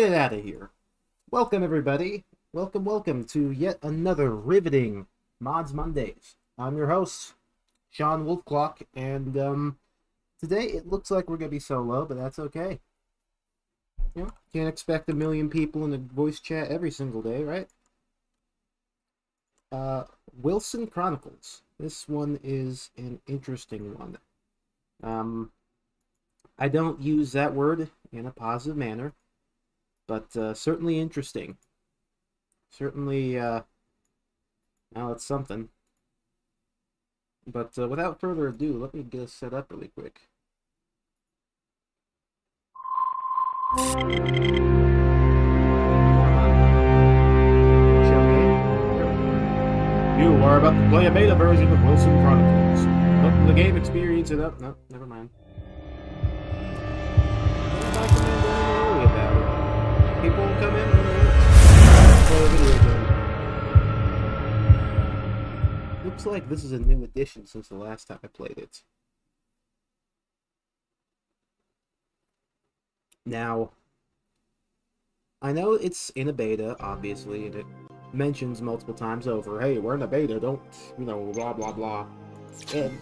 get it out of here. Welcome, everybody. Welcome to yet another riveting Mods Mondays. I'm your host, Sean Wolfclock, and today it looks like we're gonna be solo, but that's okay. You know, can't expect a million people in the voice chat every single day, right? Wilson Chronicles. This one is an interesting one. I don't use that word in a positive manner, but certainly interesting. Certainly, well, it's something. But without further ado, let me get us set up really quick. You are about to play a beta version of Wilson Chronicles. Open the game experience it up. No, never mind. People will come in and play a video game. Looks like this is a new addition since the last time I played it. Now, I know it's in a beta, obviously, and it mentions multiple times over, hey, we're in a beta, don't, blah, blah, blah. And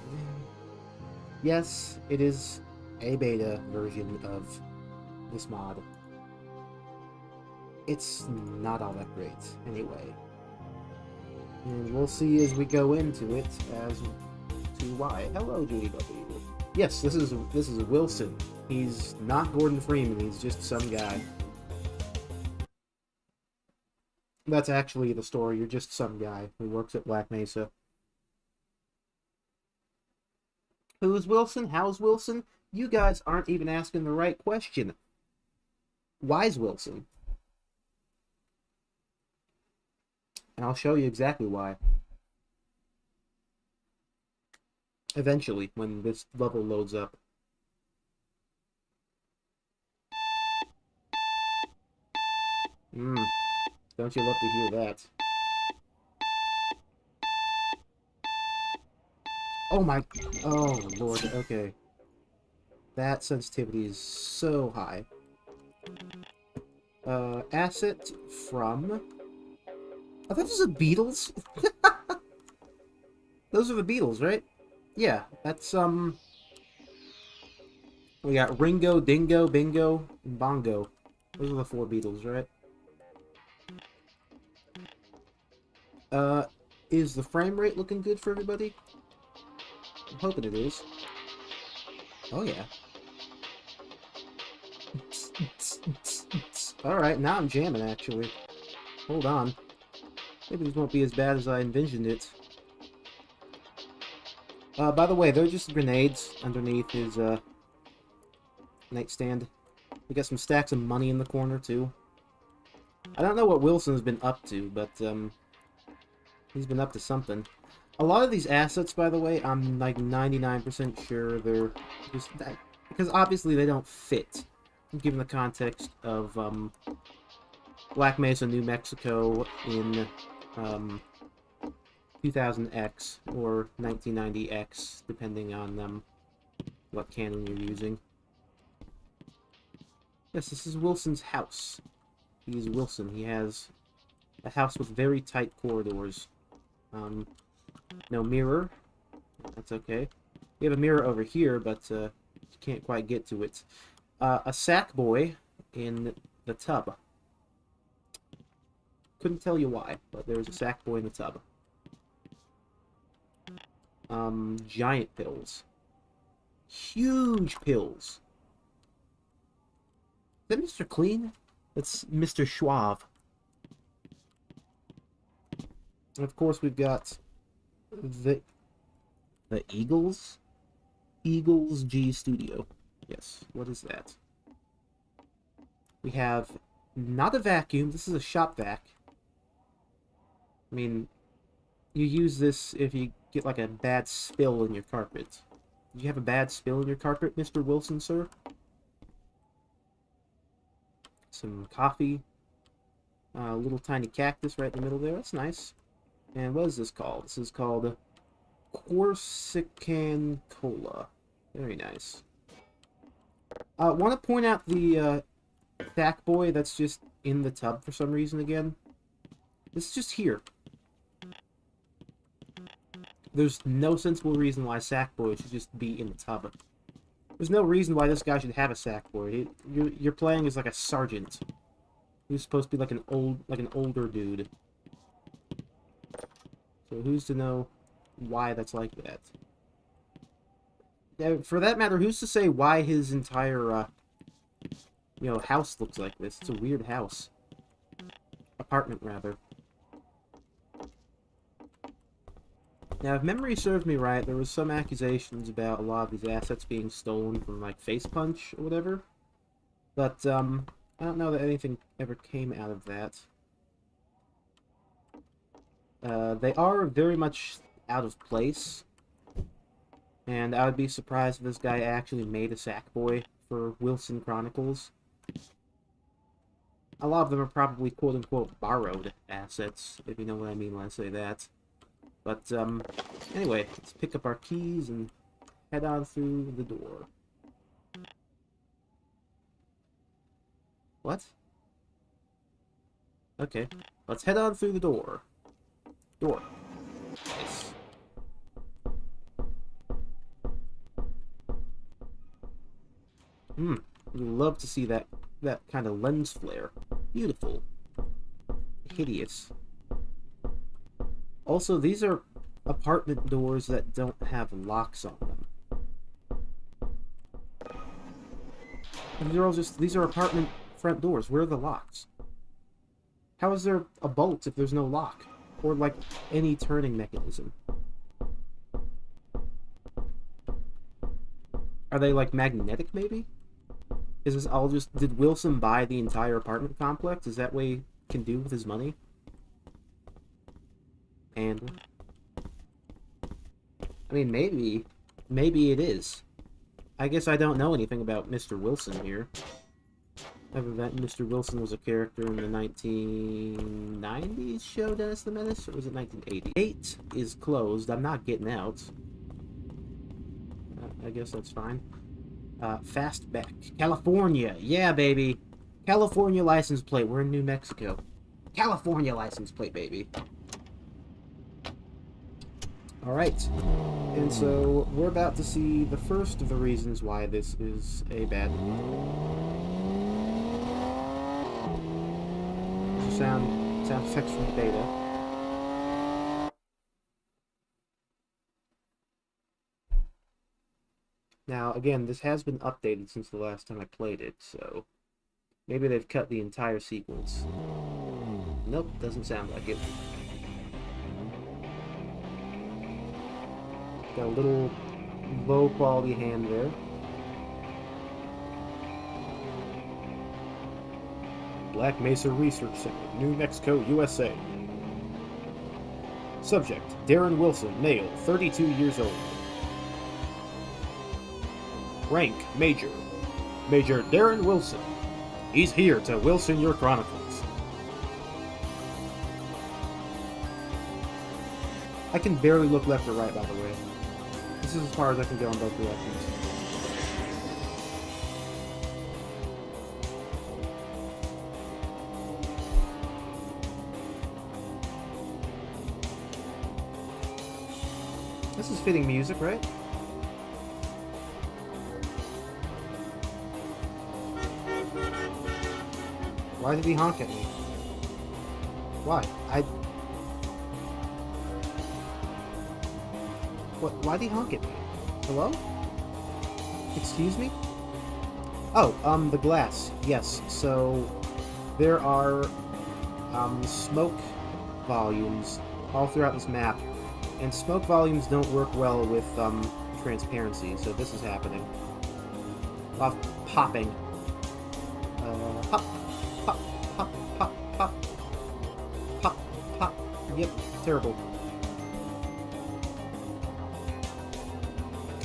yes, it is a beta version of this mod. It's not all that great, anyway. And we'll see as we go into it as to why. Hello, Julie. Yes, this is Wilson. He's not Gordon Freeman, he's just some guy. That's actually the story, you're just some guy who works at Black Mesa. Who's Wilson? How's Wilson? You guys aren't even asking the right question. Why's Wilson? And I'll show you exactly why. Eventually, when this level loads up. Don't you love to hear that? Oh my... Oh, Lord, okay. That sensitivity is so high. Asset from... I thought those are Beatles. Those are the Beatles, right? Yeah, that's, we got Ringo, Dingo, Bingo, and Bongo. Those are the 4 Beatles, right? Is the frame rate looking good for everybody? I'm hoping it is. Oh, yeah. Alright, now I'm jamming, actually. Hold on. Maybe this won't be as bad as I envisioned it. By the way, they're just grenades underneath his, nightstand. We got some stacks of money in the corner, too. I don't know what Wilson's been up to, but, he's been up to something. A lot of these assets, by the way, I'm, like, 99% sure they're just... because, obviously, they don't fit, given the context of, Black Mesa, New Mexico in... 2000X or 1990X, depending on what canon you're using. Yes, this is Wilson's house. He's Wilson. He has a house with very tight corridors. No mirror. That's okay. We have a mirror over here, but you can't quite get to it. A sack boy in the tub. Couldn't tell you why, but there's a sack boy in the tub. Giant pills. Huge pills. Is that Mr. Clean? That's Mr. Schwab. And of course we've got the Eagles? Eagles G Studio. Yes, what is that? We have not a vacuum, this is a shop vac. I mean, you use this if you get like a bad spill in your carpet. Did you have a bad spill in your carpet, Mr. Wilson, sir? Some coffee. A little tiny cactus right in the middle there. That's nice. And what is this called? This is called Corsican Cola. Very nice. I want to point out the Sackboy that's just in the tub for some reason again. It's just here. There's no sensible reason why Sackboy should just be in the tub. There's no reason why this guy should have a Sackboy. You're playing as like a sergeant. Who's supposed to be like an older dude. So who's to know why that's like that? Yeah, for that matter, who's to say why his entire house looks like this? It's a weird house. Apartment, rather. Now, if memory serves me right, there was some accusations about a lot of these assets being stolen from, like, Face Punch or whatever. But, I don't know that anything ever came out of that. They are very much out of place. And I would be surprised if this guy actually made a Sackboy for Wilson Chronicles. A lot of them are probably quote-unquote borrowed assets, if you know what I mean when I say that. But, anyway, let's pick up our keys and head on through the door. What? Okay, let's head on through the door. Door. Nice. We'd love to see that kind of lens flare. Beautiful. Hideous. Also, these are apartment doors that don't have locks on them. And these are apartment front doors. Where are the locks? How is there a bolt if there's no lock? Or, like, any turning mechanism? Are they, like, magnetic, maybe? Is this all just... Did Wilson buy the entire apartment complex? Is that what he can do with his money? And... I mean, maybe it is. I guess I don't know anything about Mr. Wilson here. Other than Mr. Wilson was a character in the 1990s show Dennis the Menace, or was it 1980? 8 is closed. I'm not getting out. I guess that's fine. Fastback. California. Yeah, baby. California license plate. We're in New Mexico. California license plate, baby. Alright. And so, we're about to see the first of the reasons why this is a bad sound effects from the beta. Now, again, this has been updated since the last time I played it, so maybe they've cut the entire sequence. Nope, doesn't sound like it. Got a little low-quality hand there. Black Mesa Research Center, New Mexico, USA. Subject, Darren Wilson, male, 32 years old. Rank, Major. Major Darren Wilson. He's here to Wilson your Chronicles. I can barely look left or right, by the way. This is as far as I can go in both directions. This is fitting music, right? Why did he honk at me? Why? What? Why did he honk at me? Hello? Excuse me? Oh, the glass. Yes, so there are smoke volumes all throughout this map, and smoke volumes don't work well with transparency, so this is happening. A lot of popping. Pop, pop, pop, pop, pop, pop, pop. Yep, terrible.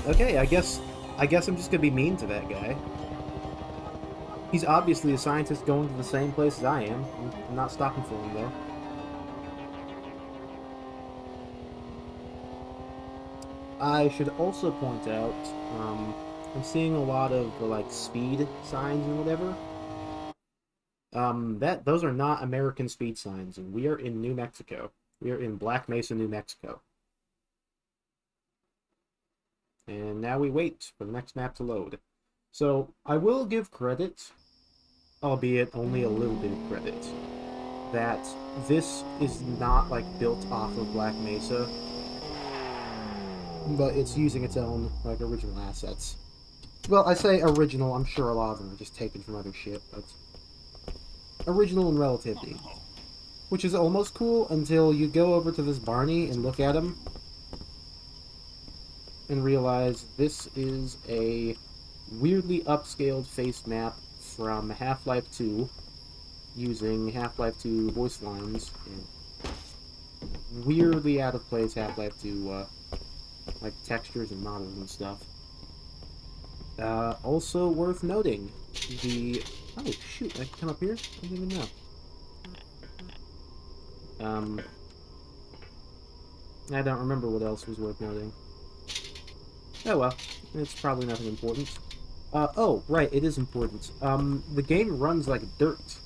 Okay, I guess I'm just gonna be mean to that guy. He's obviously a scientist going to the same place as I am. I'm not stopping for him, though. I should also point out, I'm seeing a lot of, like, speed signs and whatever. Those are not American speed signs, and we are in New Mexico. We are in Black Mesa, New Mexico. And now we wait for the next map to load. So, I will give credit, albeit only a little bit of credit, that this is not, like, built off of Black Mesa, but it's using its own, like, original assets. Well, I say original, I'm sure a lot of them are just taken from other shit, but original in relativity. Which is almost cool until you go over to this Barney and look at him and realize this is a weirdly upscaled face map from Half-Life 2 using Half-Life 2 voice lines and weirdly out of place Half-Life 2 like textures and models and stuff. Also worth noting, the... Oh, shoot, I can come up here? I didn't even know. I don't remember what else was worth noting. Oh well, it's probably nothing important. Oh, right, it is important. The game runs like dirt.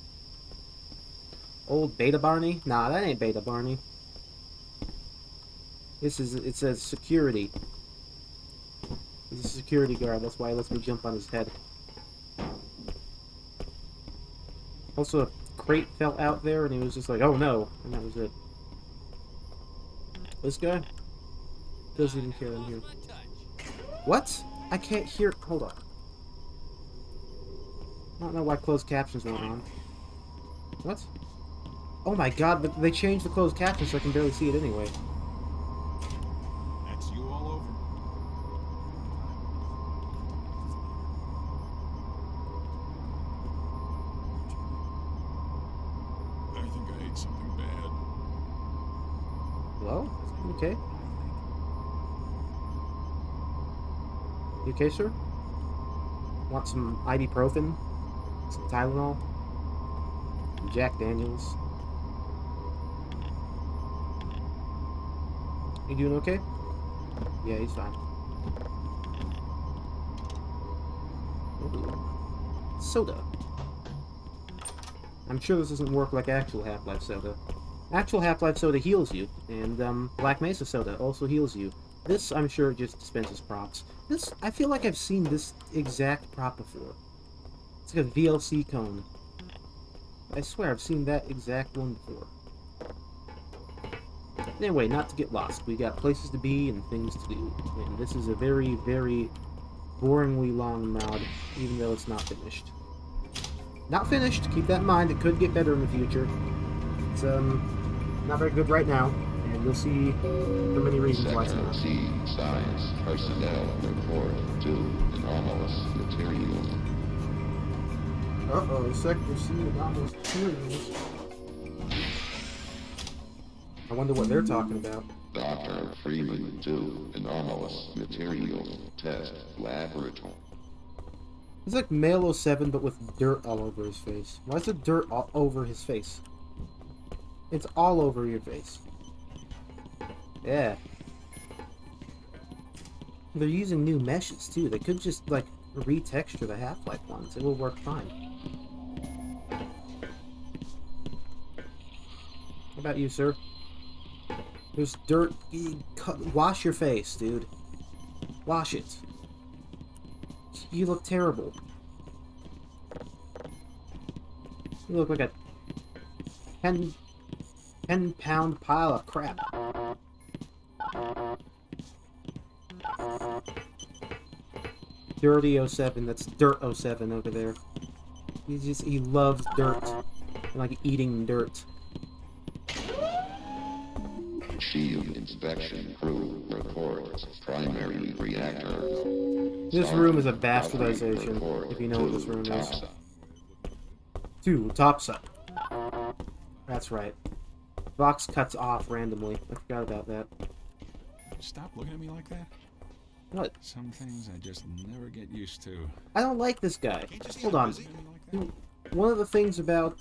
Old Beta Barney? Nah, that ain't Beta Barney. It says security. He's a security guard, that's why he lets me jump on his head. Also, a crate fell out there, and he was just like, oh no, and that was it. This guy? Doesn't even care I'm here. What? I can't hear... Hold on. I don't know why closed captions went on. What? Oh my god, but they changed the closed captions so I can barely see it anyway. That's you all over. I think I ate something bad. Hello? Okay. You okay, sir? Want some ibuprofen? Some Tylenol? Some Jack Daniels? You doing okay? Yeah, he's fine. Ooh. Soda. I'm sure this doesn't work like actual Half-Life soda. Actual Half-Life soda heals you, and Black Mesa soda also heals you. This, I'm sure, just dispenses props. This, I feel like I've seen this exact prop before. It's like a VLC cone. I swear I've seen that exact one before. Anyway, not to get lost. We got places to be and things to do. And this is a very, very boringly long mod, even though it's not finished. Not finished, keep that in mind. It could get better in the future. It's, not very good right now. And you'll see for many reasons why it's not. C, science, personnel, report, to anomalous materials. Uh-oh, Sector C, anomalous materials. I wonder what they're talking about. Dr. Freeman, 2, anomalous materials, test, laboratory. It's like Male 07, but with dirt all over his face. Why is there dirt all over his face? It's all over your face. Yeah. They're using new meshes, too. They could just, like, retexture the Half-Life ones. It will work fine. How about you, sir? There's dirt. Wash your face, dude. Wash it. You look terrible. You look like a 10-pound pile of crap. Dirty 07, that's Dirt 07 over there. He loves dirt. And like eating dirt. Shield inspection crew reports primary reactor. This room is a bastardization, if you know what this room is. 2, topside. That's right. Vox cuts off randomly. I forgot about that. Stop looking at me like that. What? Some things I just never get used to. I don't like this guy. Hold on. One of the things about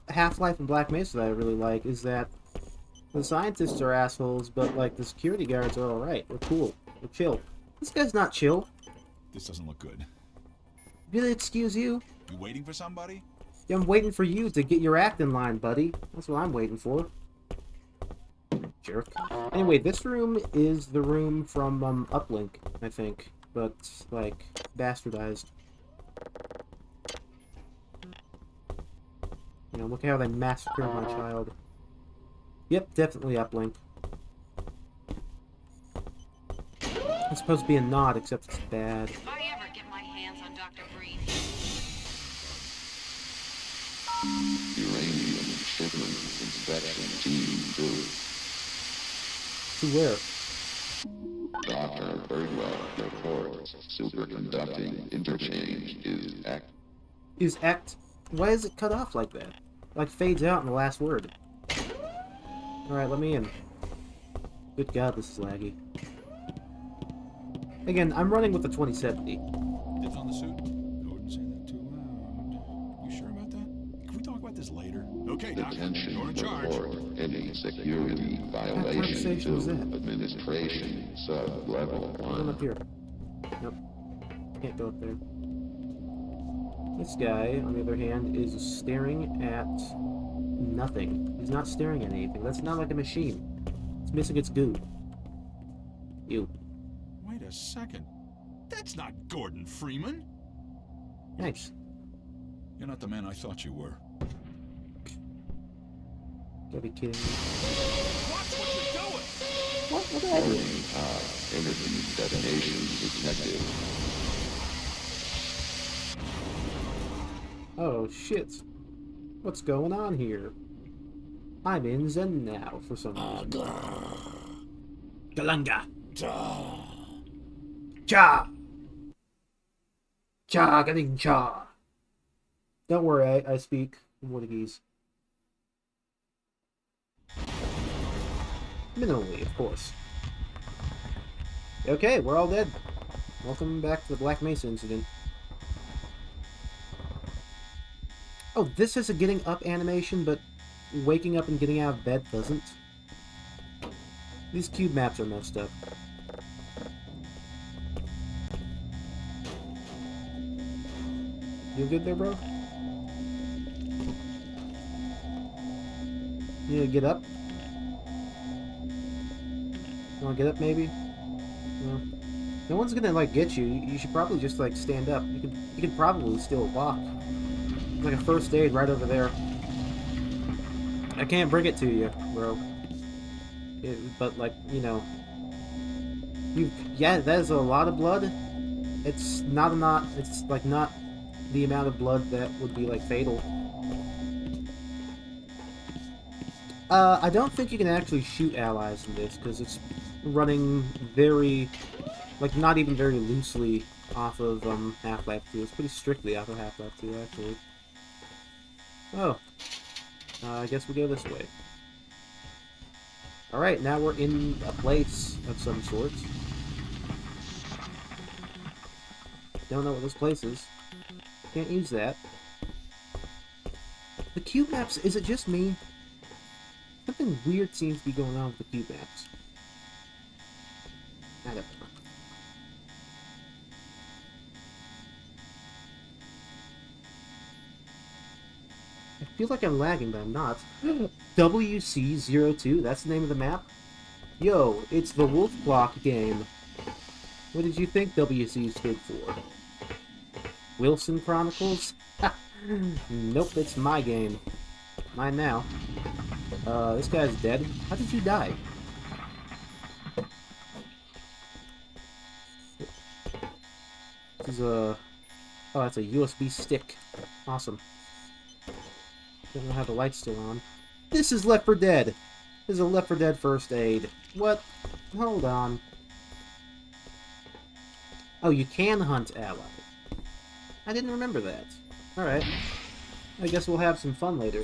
Half-Life and Black Mesa that I really like is that the scientists are assholes, but like the security guards are alright. They're cool. They're chill. This guy's not chill. This doesn't look good. Really, excuse you? You waiting for somebody? Yeah, I'm waiting for you to get your act in line, buddy. That's what I'm waiting for. Jerk. Anyway, this room is the room from Uplink, I think, but like bastardized. You know, look how they massacred my child. Yep, definitely Uplink. It's supposed to be a nod, except it's bad. If I ever get my hands on Dr. Green. Uranium shipment inspection team 2. To where? Dr. Birdwell reports superconducting interchange Is act... Why is it cut off like that? Like fades out in the last word. Alright, let me in. Good God, this is laggy. Again, I'm running with the 2070. Dibs on the suit? I wouldn't say that too loud. You sure about that? Can we talk about this later? Okay, Doc. Detention You're in charge. report any security violation conversation was to that? administration sub-level Come up 1. here. Nope. Can't go up there. This guy, on the other hand, is staring at nothing. He's not staring at anything. That's not like a machine. It's missing its goo. Ew. Wait a second. That's not Gordon Freeman. Thanks. You're not the man I thought you were. Gotta be kidding me. Watch what you're doing! What? What did I do? Energy detonation detected. Oh, shit. What's going on here? I'm in Zen now, for some reason. Galanga! Cha! Cha! Getting cha! Don't worry, I speak Portuguese. Minimally, of course. Okay, we're all dead. Welcome back to the Black Mesa incident. Oh, this is a getting up animation, but waking up and getting out of bed doesn't. These cube maps are messed up. You good there, bro? You need to get up? You wanna get up, maybe? No. No one's gonna, like, get you. You should probably just, like, stand up. You could probably still walk. There's, like, a first aid right over there. I can't bring it to you, bro. But, like, you know... Yeah, that is a lot of blood. It's not it's, like, not the amount of blood that would be, like, fatal. I don't think you can actually shoot allies in this, because it's running very, like, not even very loosely off of, Half-Life 2. It's pretty strictly off of Half-Life 2, actually. Oh. I guess we go this way. Alright, now we're in a place of some sort. Don't know what this place is. Can't use that. The cube maps, is it just me? Something weird seems to be going on with the cube maps. I don't know. I feel like I'm lagging, but I'm not. WC02, that's the name of the map? Yo, it's the Wolf Block game. What did you think WC stood for? Wilson Chronicles? Nope, it's my game. Mine now. This guy's dead. How did you die? This is a... Oh, that's a USB stick. Awesome. Don't know how the light's still on. This is Left 4 Dead! This is a Left 4 Dead first aid. What? Hold on. Oh, you can hunt allies. I didn't remember that. Alright. I guess we'll have some fun later.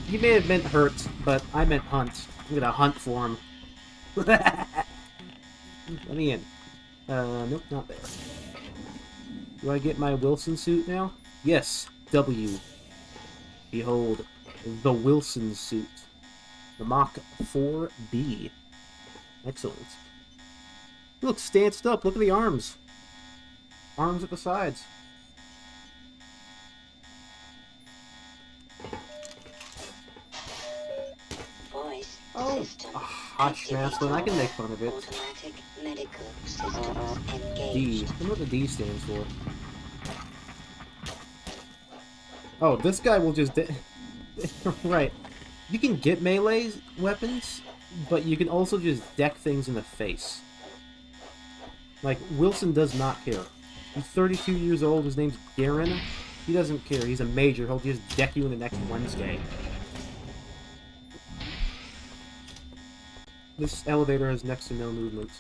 You may have meant hurt, but I meant hunt. I'm gonna hunt for him. Let me in. Nope, not there. Do I get my Wilson suit now? Yes, W. Behold, the Wilson suit. The Mach 4B. Excellent. Look, stanced up. Look at the arms. Arms at the sides. Voice Oh, system hush, Maslin. I can make fun of it. automatic medical systems D. engaged. I know what the D stands for. Oh, this guy will just... right. You can get melee weapons, but you can also just deck things in the face. Like, Wilson does not care. He's 32 years old, his name's Garen. He doesn't care, he's a major, he'll just deck you in the next Wednesday. This elevator has next to no movement.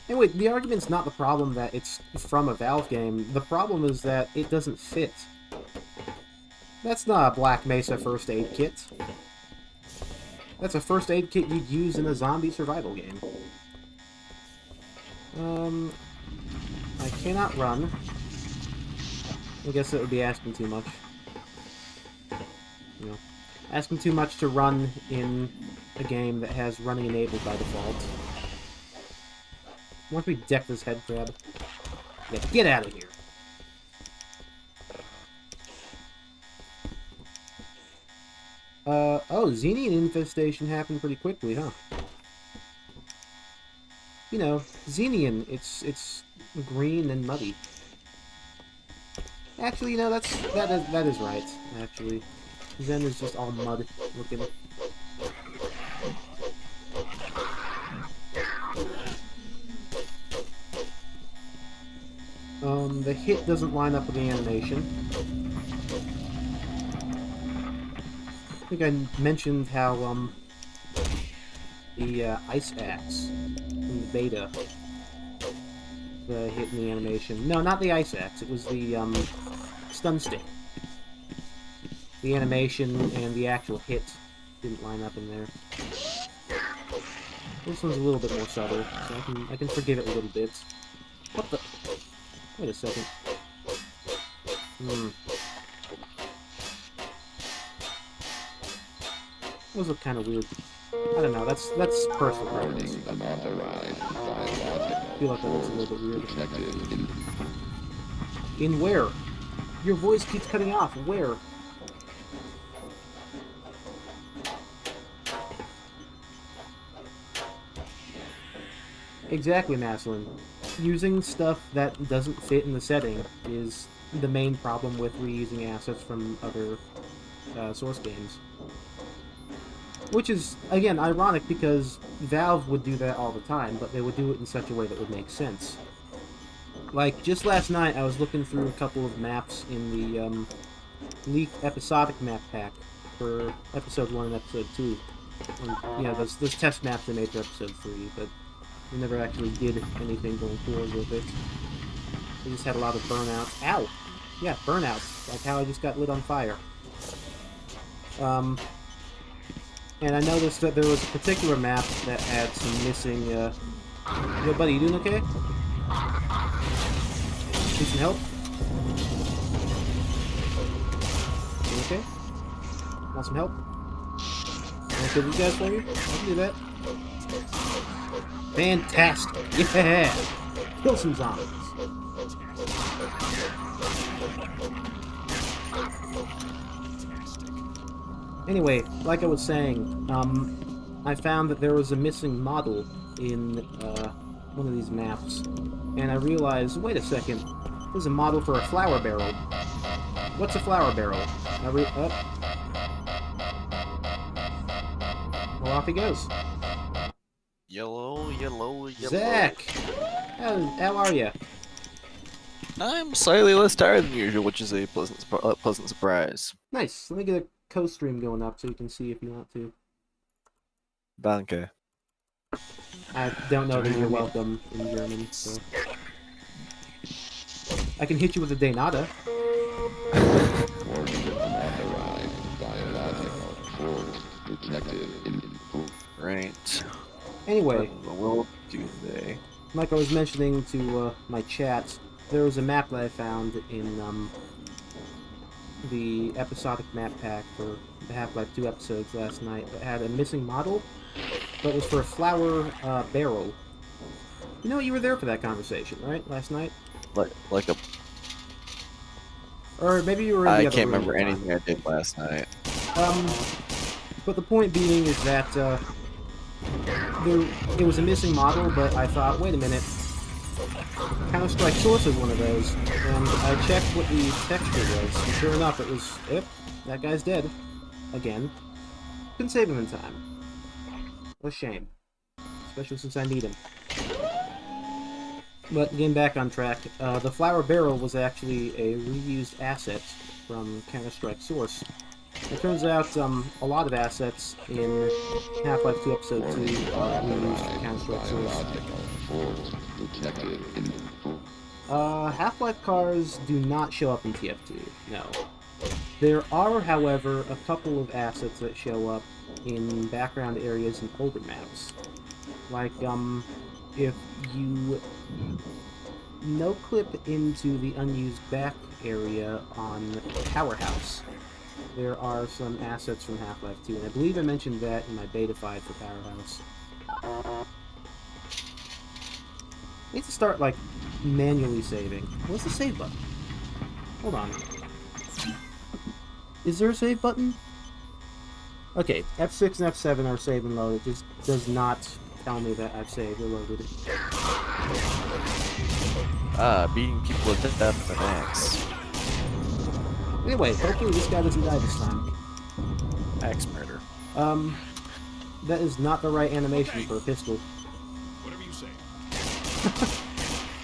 Anyway, the argument's not the problem that it's from a Valve game. The problem is that it doesn't fit. That's not a Black Mesa first aid kit. That's a first aid kit you'd use in a zombie survival game. I cannot run. I guess that would be asking too much. You know, asking too much to run in a game that has running enabled by default. Once we deck this head crab. Yeah, get out of here. Oh, Xenian infestation happened pretty quickly, huh? You know, Xenian, it's green and muddy. Actually, you know, that is right, actually. Zen is just all mud looking. The hit doesn't line up with the animation. I think I mentioned how, the, Ice Axe in the beta, the hit in the animation. No, not the Ice Axe, it was the, Stun Stick. The animation and the actual hit didn't line up in there. This one's a little bit more subtle, so I can forgive it a little bit. What the? Wait a second. Those look kind of weird. I don't know. That's personal preference. I feel like that looks a little bit weird. In where? Your voice keeps cutting off. Where? Exactly, Maslin. Using stuff that doesn't fit in the setting is the main problem with reusing assets from other source games. Which is, again, ironic because Valve would do that all the time, but they would do it in such a way that would make sense. Like, just last night I was looking through a couple of maps in the leaked episodic map pack for Episode 1 and Episode 2. And, you know, those test maps they made for Episode 3, but we never actually did anything going forward with it. We just had a lot of burnouts. Ow! Yeah, burnouts. Like how I just got lit on fire. And I noticed that there was a particular map that had some missing, Yo, buddy, you doing okay? Need some help? You okay? Want some help? Can I kill these guys for you? I can do that. Fantastic! Yeah! Kill some zombies. Anyway, like I was saying, I found that there was a missing model in one of these maps, and I realized, wait a second, there's a model for a flour barrel. What's a flour barrel? Well, off he goes. Yellow, yellow, yellow. Zach! How are you? I'm slightly less tired than usual, which is a pleasant surprise. Nice. Let me get a co-stream going up so you can see if you want to. Danke. I don't know that you're welcome in German, so... I can hit you with a de nada. Right. Anyway, What will do they? like I was mentioning to my chat, there was a map that I found in the episodic map pack for the Half-Life 2 episodes last night that had a missing model, but it was for a flour barrel. You know, you were there for that conversation, right? Last night? Like a. Or maybe you were in the I other can't room at remember the time. anything I did last night. But the point being is that it was a missing model, but I thought, wait a minute, Counter-Strike Source is one of those, and I checked what the texture was, and sure enough, it was, yep, that guy's dead. Again. Couldn't save him in time. What a shame. Especially since I need him. But getting back on track, the flower barrel was actually a reused asset from Counter-Strike Source. It turns out a lot of assets in Half-Life 2 Episode 2 are reused from Counter-Strike Source. Force detected in Half-Life cars do not show up in TF2, no. There are, however, a couple of assets that show up in background areas in older maps. Like, if you no-clip into the unused back area on Powerhouse, there are some assets from Half-Life 2, and I believe I mentioned that in my beta 5 for Powerhouse. I need to start, like, manually saving. What's the save button? Hold on. Is there a save button? Okay, F6 and F7 are save and load. It just does not tell me that I've saved or loaded. Beating people to death with an axe. Anyway, hopefully this guy doesn't die this time. Axe murder. That is not the right animation for a pistol. Whatever you say.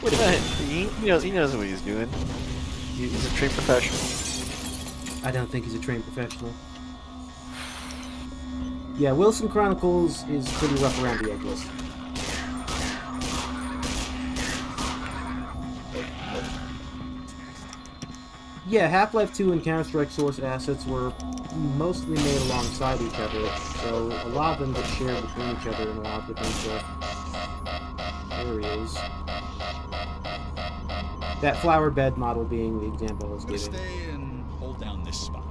Wait a minute. He knows what he's doing. He's a trained professional. I don't think he's a trained professional. Yeah, Wilson Chronicles is pretty rough around the edges. Yeah, Half-Life 2 and Counter-Strike Source assets were mostly made alongside each other, so a lot of them get shared between each other in a lot of different areas. That flower bed model being the example I was I'm gonna giving. stay and hold down this spot.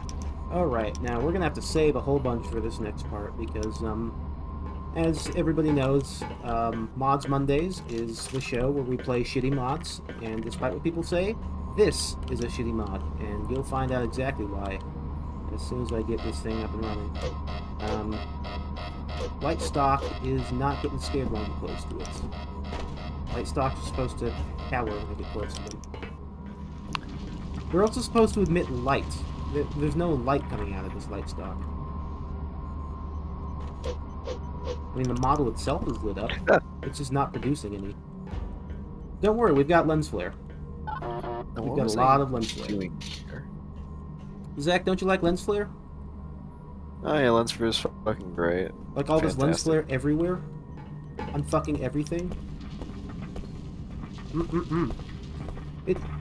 Alright, now we're gonna have to save a whole bunch for this next part because, as everybody knows, Mods Mondays is the show where we play shitty mods, and despite what people say, this is a shitty mod, and you'll find out exactly why as soon as I get this thing up and running. Light stock is not getting scared when I get close to it. Light stock is supposed to cower when I get close to them. They're also supposed to emit light. There's no light coming out of this light stock. I mean, the model itself is lit up. It's just not producing any. Don't worry, we've got lens flare. We've got a lot of lens flare. Zach, don't you like lens flare? Oh yeah, lens flare is fucking great. Like all this lens Fantastic. flare everywhere? On fucking everything?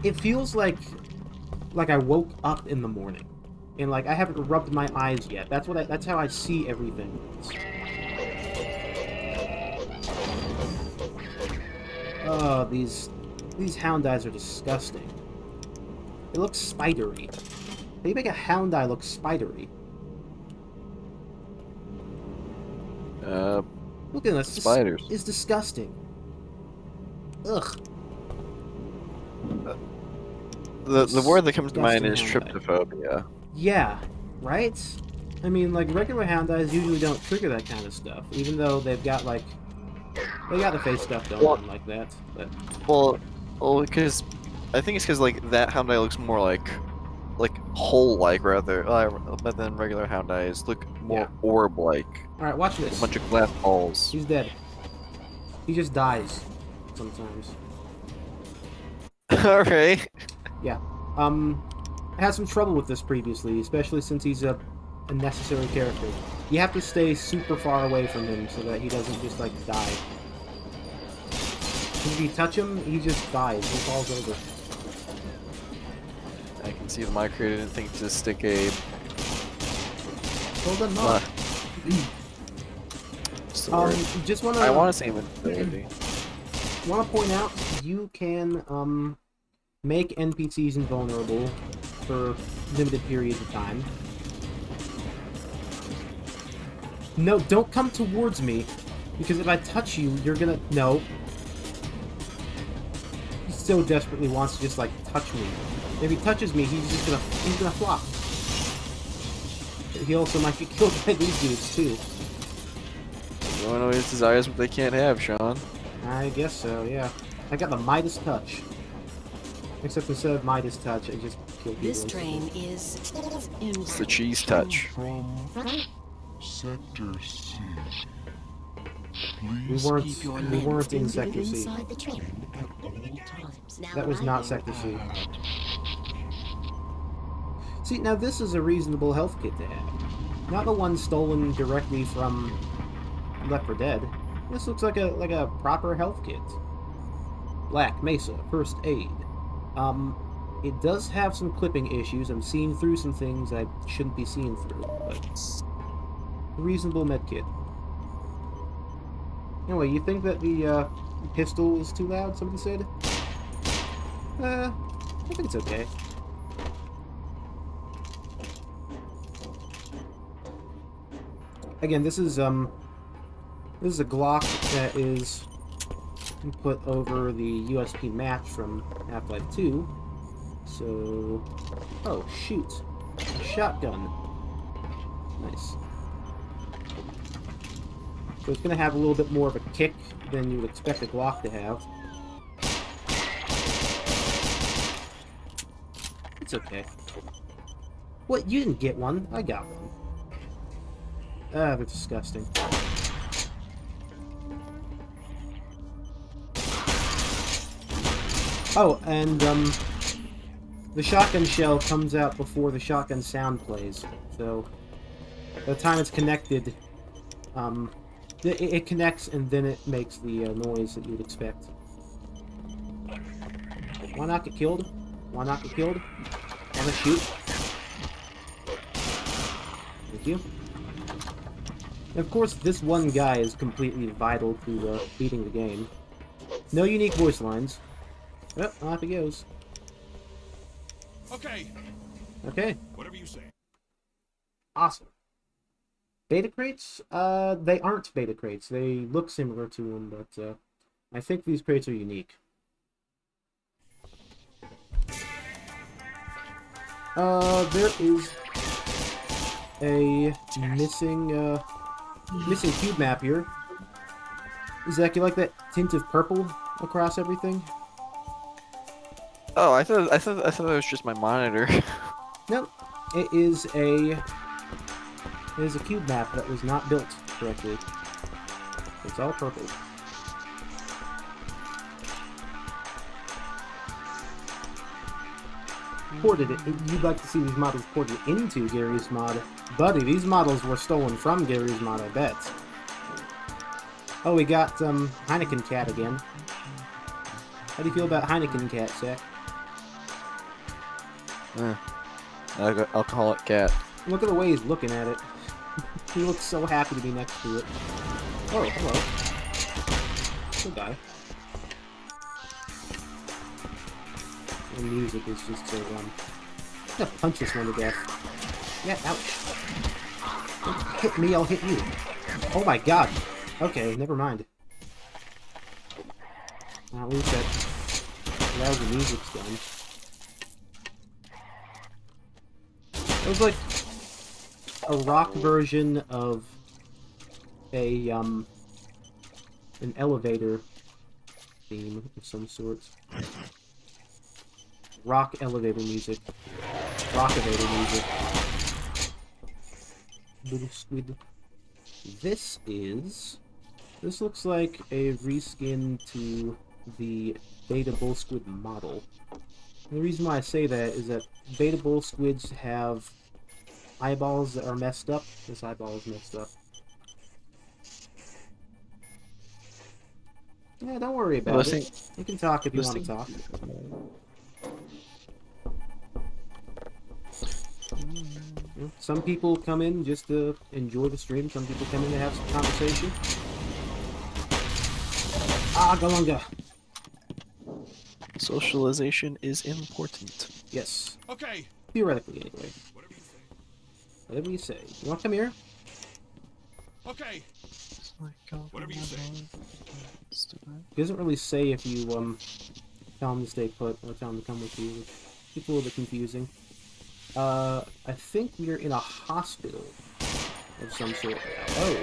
It feels like I woke up in the morning. And like I haven't rubbed my eyes yet. That's how I see everything. Oh, these hound eyes are disgusting. They look spidery. They make a hound eye look spidery. Look at this. Spiders. It's disgusting. Ugh. The word that comes to mind is Disgusting hound eye. tryptophobia. Yeah, right? I mean, like, regular hound eyes usually don't trigger that kind of stuff, even though they've got, like... They got the face stuff going on like that, but... Well, because... I think it's because, like, that hound eye looks more like hole-like, rather, but then regular hound eyes look more orb-like. Alright, watch A this. bunch of glass balls. He's dead. He just dies. Sometimes. Alright. Yeah. I had some trouble with this previously, especially since he's a necessary character. You have to stay super far away from him so that he doesn't just, like, die. If you touch him, he just dies. He falls over. I can see that my creator didn't think to stick a... Well done, Mark. What's the word? Just wanna... I want to say invincibility. Want to point out, you can, make NPCs invulnerable for limited periods of time. No, don't come towards me, because if I touch you, you're gonna... No. so desperately wants to just like touch me. If he touches me, he's gonna flop. He also might get killed by these dudes too. You wanna know his desires, what they can't have, Sean. I guess so, yeah. I got the Midas touch. Except instead of Midas touch, I just kill people. This train is in It's the cheese touch. Sector C. We weren't in Sector C. inside the train at all times. Now That was not Sector C. See, now this is a reasonable health kit to have. Not the one stolen directly from Left 4 Dead. This looks like a proper health kit. Black Mesa, first aid. It does have some clipping issues. I'm seeing through some things I shouldn't be seeing through, but a reasonable medkit. Anyway, you think that the pistol is too loud, somebody said? I think it's okay. Again, this is a Glock that is put over the USP match from Half-Life 2. So, oh shoot, a shotgun. Nice. So it's gonna have a little bit more of a kick than you would expect a Glock to have. It's okay. What? You didn't get one? I got one. Ah, they're disgusting. Oh, and, the shotgun shell comes out before the shotgun sound plays. So, by the time it's connected, it connects and then it makes the noise that you would expect. Why not get killed? Why not get killed? Wanna shoot? Thank you. And of course, this one guy is completely vital to beating the game. No unique voice lines. Yep, off he goes. Okay. Okay. Whatever you say. Awesome. Beta crates? They aren't beta crates. They look similar to them, but I think these crates are unique. There is a missing cube map here. Zach, you like that tint of purple across everything? Oh, I thought it was just my monitor. No, it is a cube map that was not built correctly. It's all purple. Ported it. You'd like to see these models ported into Gary's mod. Buddy, these models were stolen from Gary's mod, I bet. Oh, we got Heineken Cat again. How do you feel about Heineken Cat, Zach? Alcoholic cat. Look at the way he's looking at it. He looks so happy to be next to it. Oh, hello. Good guy. The music is just so I'm gonna punch this one to death. Yeah, ouch. Don't hit me, I'll hit you. Oh my god. Okay, never mind. At least that lousy music's done. It was like a rock version of a an elevator theme of some sort. Rock elevator music. Rock-elevator music. Little squid. This looks like a reskin to the Beta Bull Squid model. And the reason why I say that is that Beta Bull Squids have eyeballs that are messed up. This eyeball is messed up. Yeah, don't worry about it. You can talk if you want to talk. Some people come in just to enjoy the stream. Some people come in to have some conversation. Ah, Galunga. Socialization is important. Yes. Okay. Theoretically, anyway. Whatever you say. Whatever you say. You want to come here? Okay. Whatever you say. It doesn't really say if you, tell him to stay put or tell him to come with you, which gets a little bit confusing. I think we're in a hospital of some sort. Oh.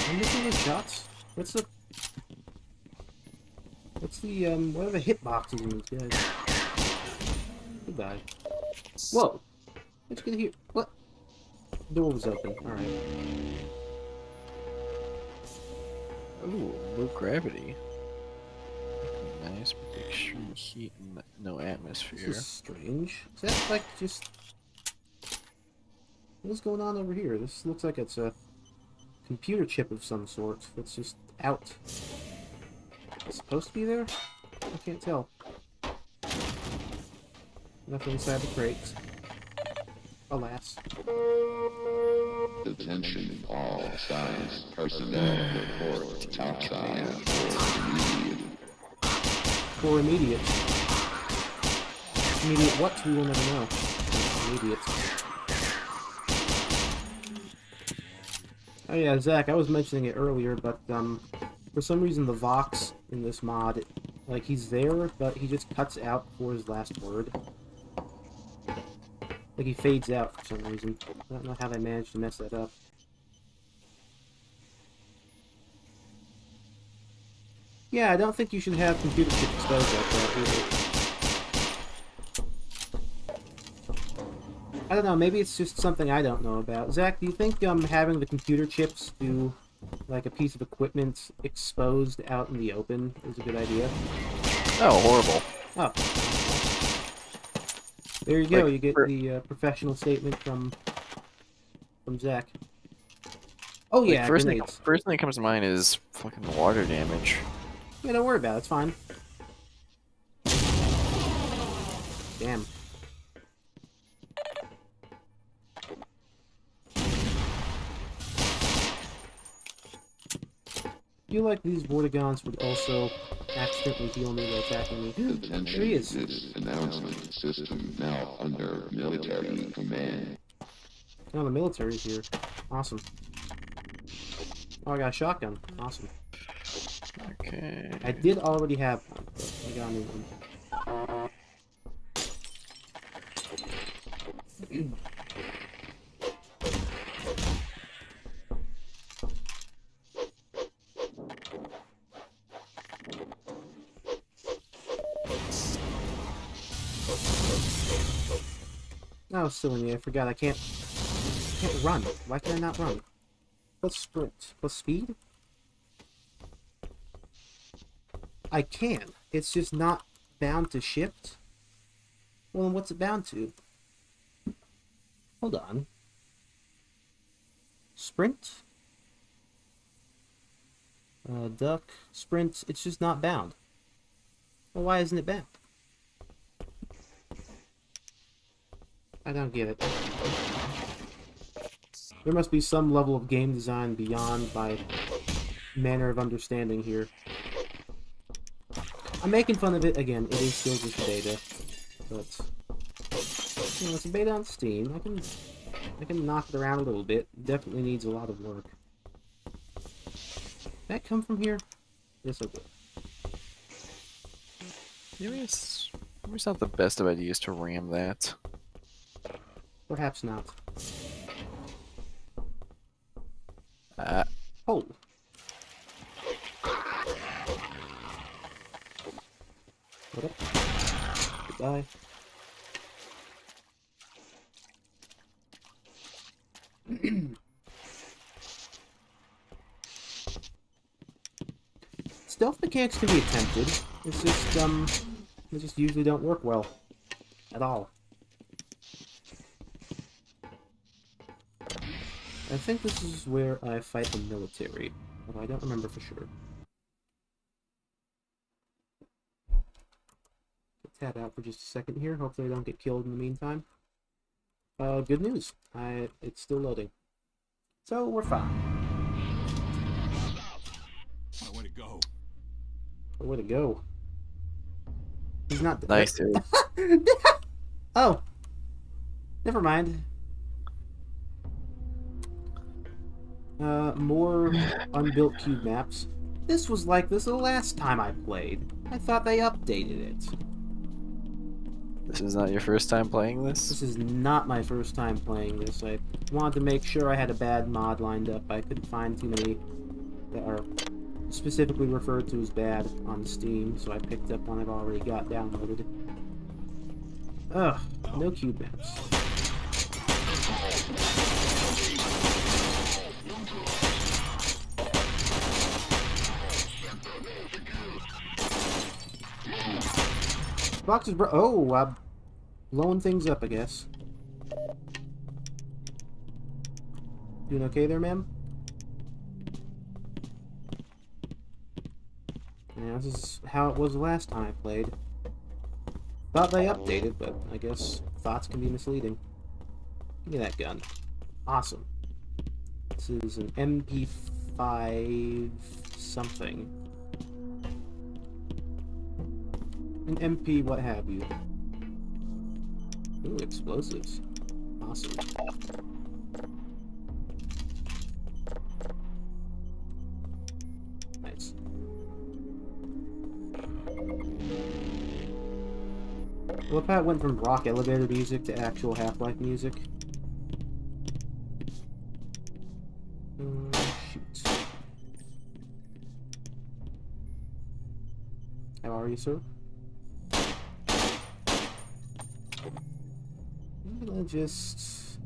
I'm missing the shots. What are the hitboxes in these guys? Goodbye. Whoa! Let's get here. What? Door was open. Alright. Ooh, low gravity. Nice, but extreme heat and no atmosphere. This is strange. Is that like just... What's going on over here? This looks like it's a computer chip of some sort that's just out. It's supposed to be there? I can't tell. Nothing inside the crates. Alas. Attention all science personnel report outside For immediate. Immediate what? We will never know. Immediate. Oh yeah, Zach, I was mentioning it earlier, but for some reason the Vox in this mod, like he's there, but he just cuts out for his last word. Like he fades out for some reason. I don't know how they managed to mess that up. Yeah, I don't think you should have computer chip exposed like that either. I don't know, maybe it's just something I don't know about. Zach, do you think having the computer chips to like a piece of equipment exposed out in the open is a good idea? Oh, horrible. Oh. There you go, Like, you get the professional statement from Zach. Oh Like, yeah, first thing grenades. that comes to mind is fucking water damage. Yeah, don't worry about it, it's fine. Damn. I feel like these Vortigons would also accidentally heal me by attacking me. There he is. This announcement system now under military command. Oh, the military's here. Awesome. Oh, I got a shotgun. Awesome. Okay. I did already have one, but I got a new one. Oh, silly me, I forgot I can't run. Why can I not run? Plus sprint. Plus speed? I can. It's just not bound to shift. Well, then what's it bound to? Hold on. Sprint? Duck. Sprint. It's just not bound. Well, why isn't it bound? I don't get it. There must be some level of game design beyond my manner of understanding here. I'm making fun of it again. It is still just beta, but you know, it's a beta on Steam. I can knock it around a little bit. Definitely needs a lot of work. Did that come from here? Yes, it will. Maybe it's not the best of ideas to ram that. Perhaps not. Ah. Oh. What up? Goodbye. Stealth mechanics can be attempted. It's just, they just usually don't work well. At all. I think this is where I fight the military, although I don't remember for sure. Tab out for just a second here. Hopefully I don't get killed in the meantime. Good news. It's still loading. So, we're fine. Way to go. Way to go. He's not... Nice, dude. Oh! Never mind. More unbuilt cube maps. This was like this the last time I played. I thought they updated it. This is not your first time playing this? This is not my first time playing this. I wanted to make sure I had a bad mod lined up. I couldn't find too many that are specifically referred to as bad on Steam, so I picked up one I've already got downloaded. Ugh, no cube maps. Box is I'm blowing things up, I guess. Doing okay there, ma'am? Yeah, this is how it was the last time I played. Thought they updated, but I guess thoughts can be misleading. Give me that gun. Awesome. This is an MP5 something. An MP what have you. Ooh, explosives. Awesome. Nice. Well, if I went from rock elevator music to actual Half-Life music. Shoot. How are you, sir? I'm gonna just...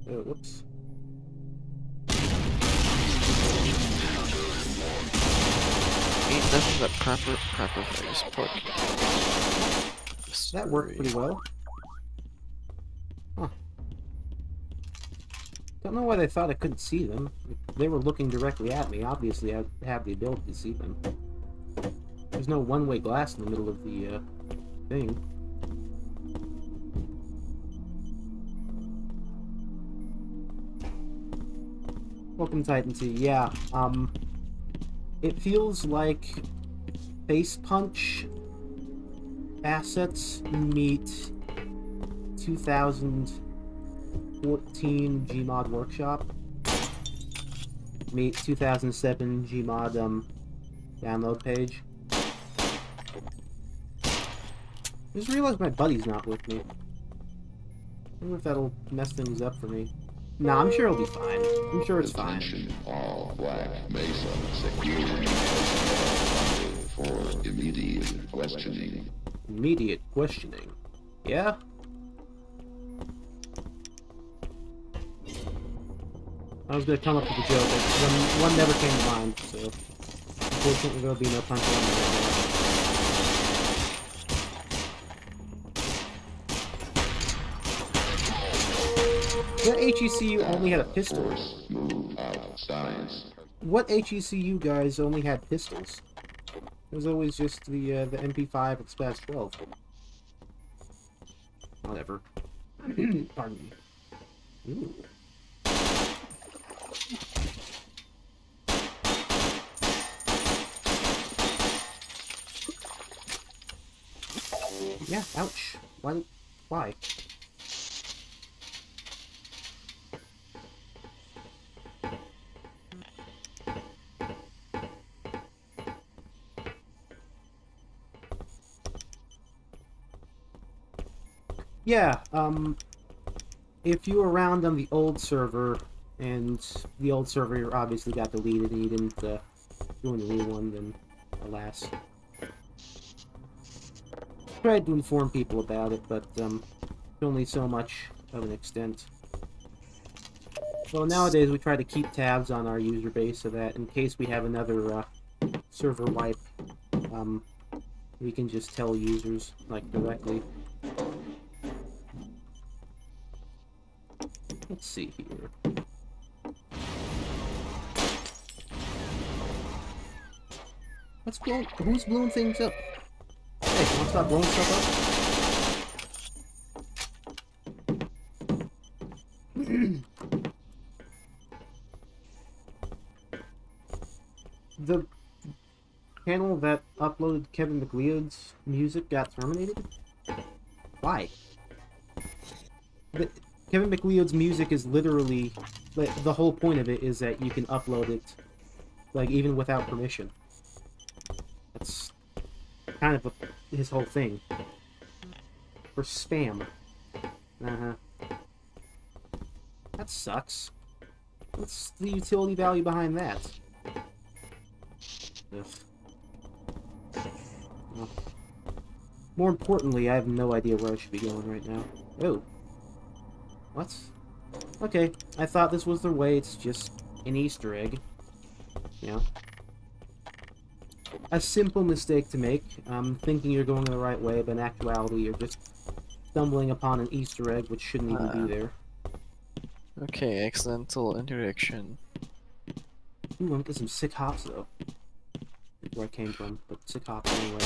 Oh, whoops. Ain't nothing but proper face pork. That worked pretty well. Huh. Don't know why they thought I couldn't see them. If they were looking directly at me, obviously I have the ability to see them. There's no one-way glass in the middle of the thing. Welcome, Titan T. Yeah, it feels like Face Punch assets meet 2014 Gmod Workshop meet 2007 Gmod download page. I just realized my buddy's not with me. I wonder if that'll mess things up for me. Nah, I'm sure it'll be fine. I'm sure it's fine. Attention all Black Mesa security for immediate questioning. Immediate questioning. Yeah? I was gonna come up with a joke, but one never came to mind, so unfortunately there'll be no punchline there. What HECU only had a pistol? Force move out science. What HECU guys only had pistols? It was always just the MP5 and Spaz 12. Whatever. Pardon me. Ooh. Yeah, ouch. Why? Why? Yeah, if you were around on the old server, and the old server obviously got deleted and you didn't join the new one, then alas. Tried to inform people about it, but only so much of an extent. So nowadays we try to keep tabs on our user base so that in case we have another server wipe, we can just tell users, like, directly. Let's see here. Who's blowing things up? Hey, wanna stop blowing stuff up? The channel that uploaded Kevin McLeod's music got terminated? Why? Kevin McLeod's music is literally, like, the whole point of it is that you can upload it, like, even without permission. That's kind of his whole thing. For spam. Uh-huh. That sucks. What's the utility value behind that? Ugh. Well, more importantly, I have no idea where I should be going right now. Oh. What? Okay, I thought this was their way, it's just an Easter egg. You know? A simple mistake to make, thinking you're going the right way, but in actuality you're just stumbling upon an Easter egg which shouldn't even be there. Okay, accidental interdiction. Ooh, I'm gonna get some sick hops though. Where I came from, but sick hops anyway.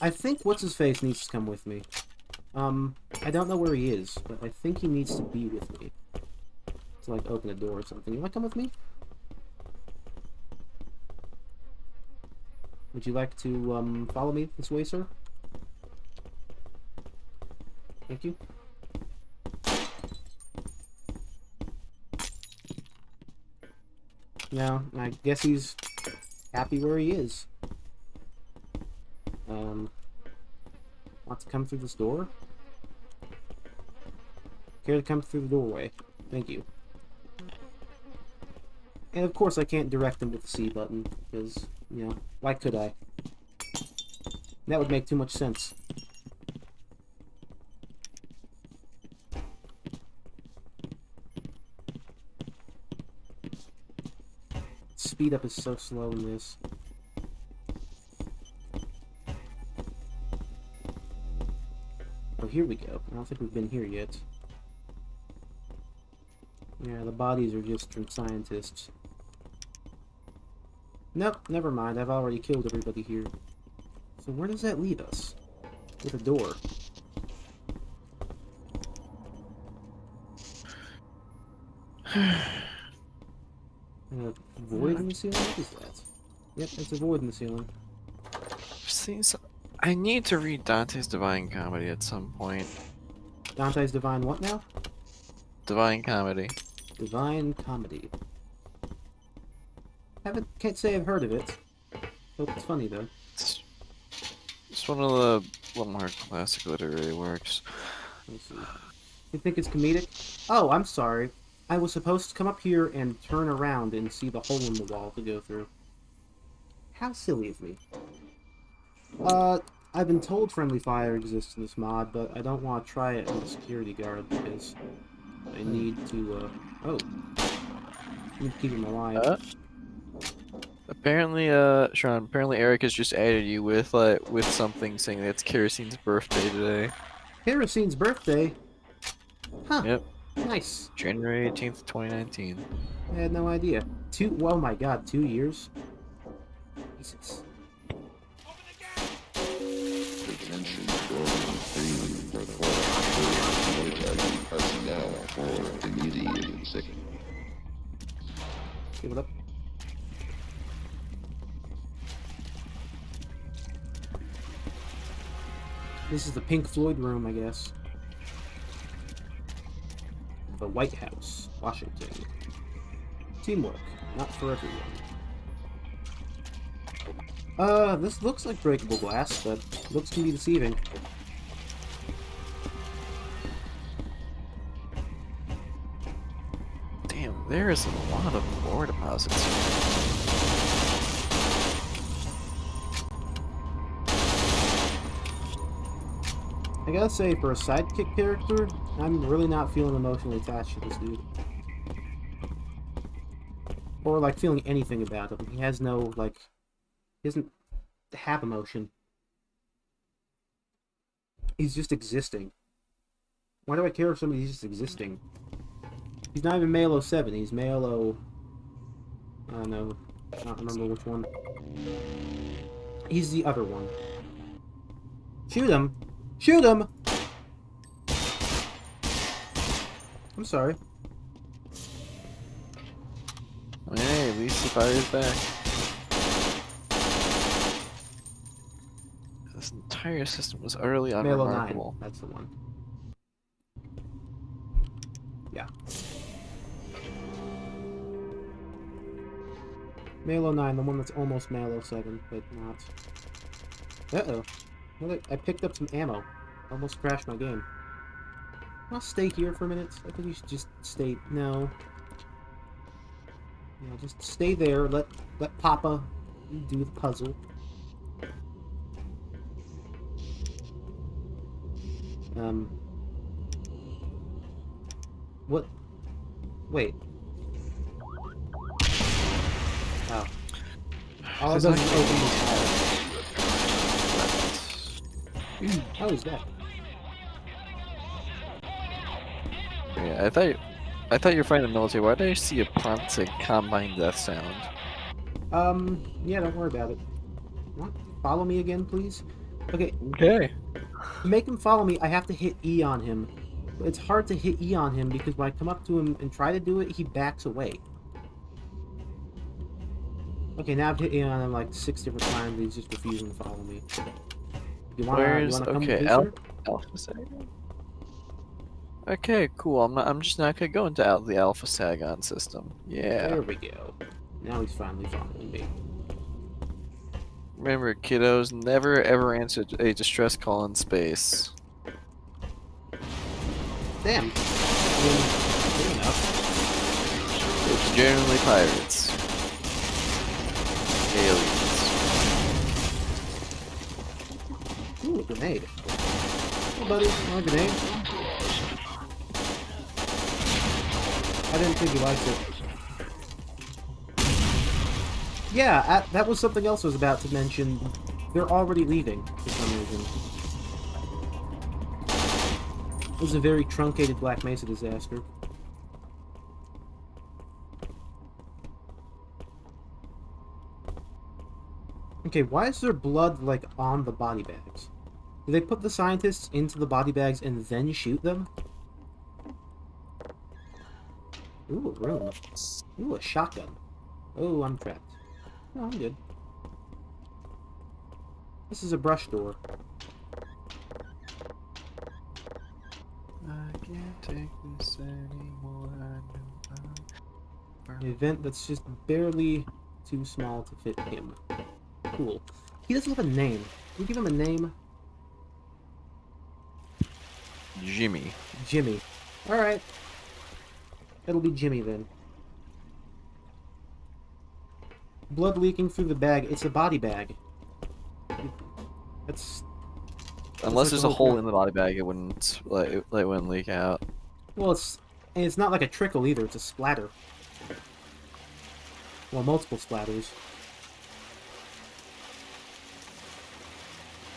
I think what's-his-face needs to come with me. I don't know where he is, but I think he needs to be with me. To, like, open a door or something. You wanna come with me? Would you like to, follow me this way, sir? Thank you. No, I guess he's happy where he is. Want to come through this door? Care to come through the doorway? Thank you. And of course I can't direct him with the C button, because, you know, why could I? That would make too much sense. Speed up is so slow in this. Oh, here we go. I don't think we've been here yet. Yeah, the bodies are just from scientists. Nope, never mind. I've already killed everybody here. So where does that leave us? With a door. Void in the ceiling? What is that? Yep, it's a void in the ceiling. I need to read Dante's Divine Comedy at some point. Dante's Divine what now? Divine Comedy. Divine Comedy. Can't say I've heard of it. Hope it's funny though. It's one of the more classic literary works. Let's see. You think it's comedic? Oh, I'm sorry. I was supposed to come up here and turn around and see the hole in the wall to go through. How silly of me. I've been told friendly fire exists in this mod, but I don't want to try it on a security guard because I need to, oh. I need to keep him alive. Apparently, Sean, apparently Eric has just added you with something saying that it's Kerosine's birthday today. Kerosine's birthday? Huh. Yep. Nice. January 18th, 2019. I had no idea. Oh my god, 2 years? Jesus. Detention order 3 report military personnel for immediate sick. Give it up. This is the Pink Floyd room, I guess. The White House, Washington. Teamwork, not for everyone. This looks like breakable glass, but looks can be deceiving. Damn, there is a lot of ore deposits here. I gotta say, for a sidekick character, I'm really not feeling emotionally attached to this dude. Or, like, feeling anything about him. He has no, like... He doesn't have emotion. He's just existing. Why do I care if somebody's just existing? He's not even male 07, he's male 0... I don't know. I don't remember which one. He's the other one. Shoot him! Shoot him! I'm sorry. I mean, hey, at least the fire's back. This entire system was utterly Male 09, unremarkable. that's the one. Yeah. Malo 9, the one that's almost Malo 7, but not. Uh-oh. Well, I picked up some ammo. Almost crashed my game. I'll stay here for a minute. I think you should just stay... No. Yeah, just stay there. Let Papa do the puzzle. What? Wait. Oh. All it does is open this door. How is that? Yeah, I thought you were fighting the military. Why did I see a prompting combine death sound? Yeah, don't worry about it. What? Follow me again, please? Okay, Okay. to make him follow me, I have to hit E on him. But it's hard to hit E on him because when I come up to him and try to do it, he backs away. Okay, now I've hit E on him like 6 different times, he's just refusing to follow me. You wanna come okay, closer? Alpha Saigon? Okay, cool. I'm just not gonna go into the Alpha Saigon system. Yeah. There we go. Now he's finally following me. Remember, kiddos, never ever answer a distress call in space. Damn. I mean, good enough. It's generally pirates. Aliens. Ooh, a grenade. Hey, buddy, want a grenade? I didn't think you liked it. Yeah, that was something else I was about to mention. They're already leaving, for some reason. It was a very truncated Black Mesa disaster. Okay, why is there blood, like, on the body bags? Do they put the scientists into the body bags and then shoot them? Ooh, a room. Ooh, a shotgun. Oh, I'm trapped. No, I'm good. This is a brush door. I can't take this anymore. An event that's just barely too small to fit him. Cool. He doesn't have a name. Can we give him a name? Jimmy. Jimmy. Alright. It'll be Jimmy then. Blood leaking through the bag. It's a body bag. That's... Unless like there's the a whole hole point. in the body bag, it wouldn't it wouldn't leak out. Well, it's not like a trickle either. It's a splatter. Well, multiple splatters.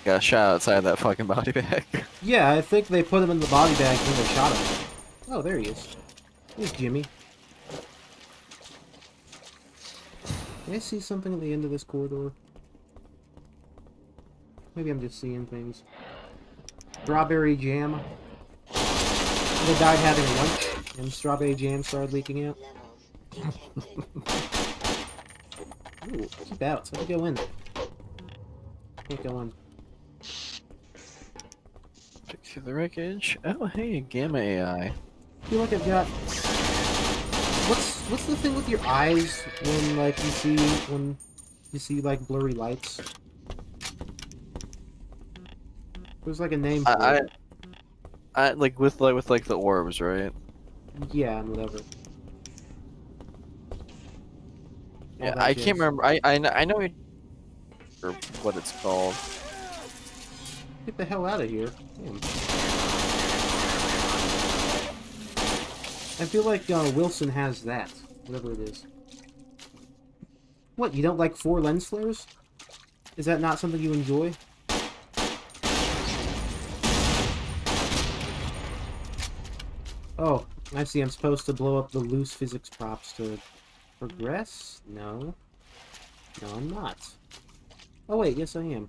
Got shot outside that fucking body bag. Yeah, I think they put him in the body bag when they shot him. Oh, there he is. There's Jimmy. Can I see something at the end of this corridor? Maybe I'm just seeing things. Strawberry jam. They died having lunch, and strawberry jam started leaking out. Ooh, keep out. Let me go in. Can't go in. Check through the wreckage. Oh, hey, Gamma AI. I feel like I've got... What's the thing with your eyes when, like, you see, like, blurry lights? There's, like, a name for it. I like with the orbs, right? Yeah, and whatever. Yeah, that I jazz. can't remember. I know what it's called. Get the hell out of here. Damn. I feel like Wilson has that, whatever it is. What, you don't like 4 lens flares? Is that not something you enjoy? Oh, I see. I'm supposed to blow up the loose physics props to progress? No. No, I'm not. Oh wait, yes I am.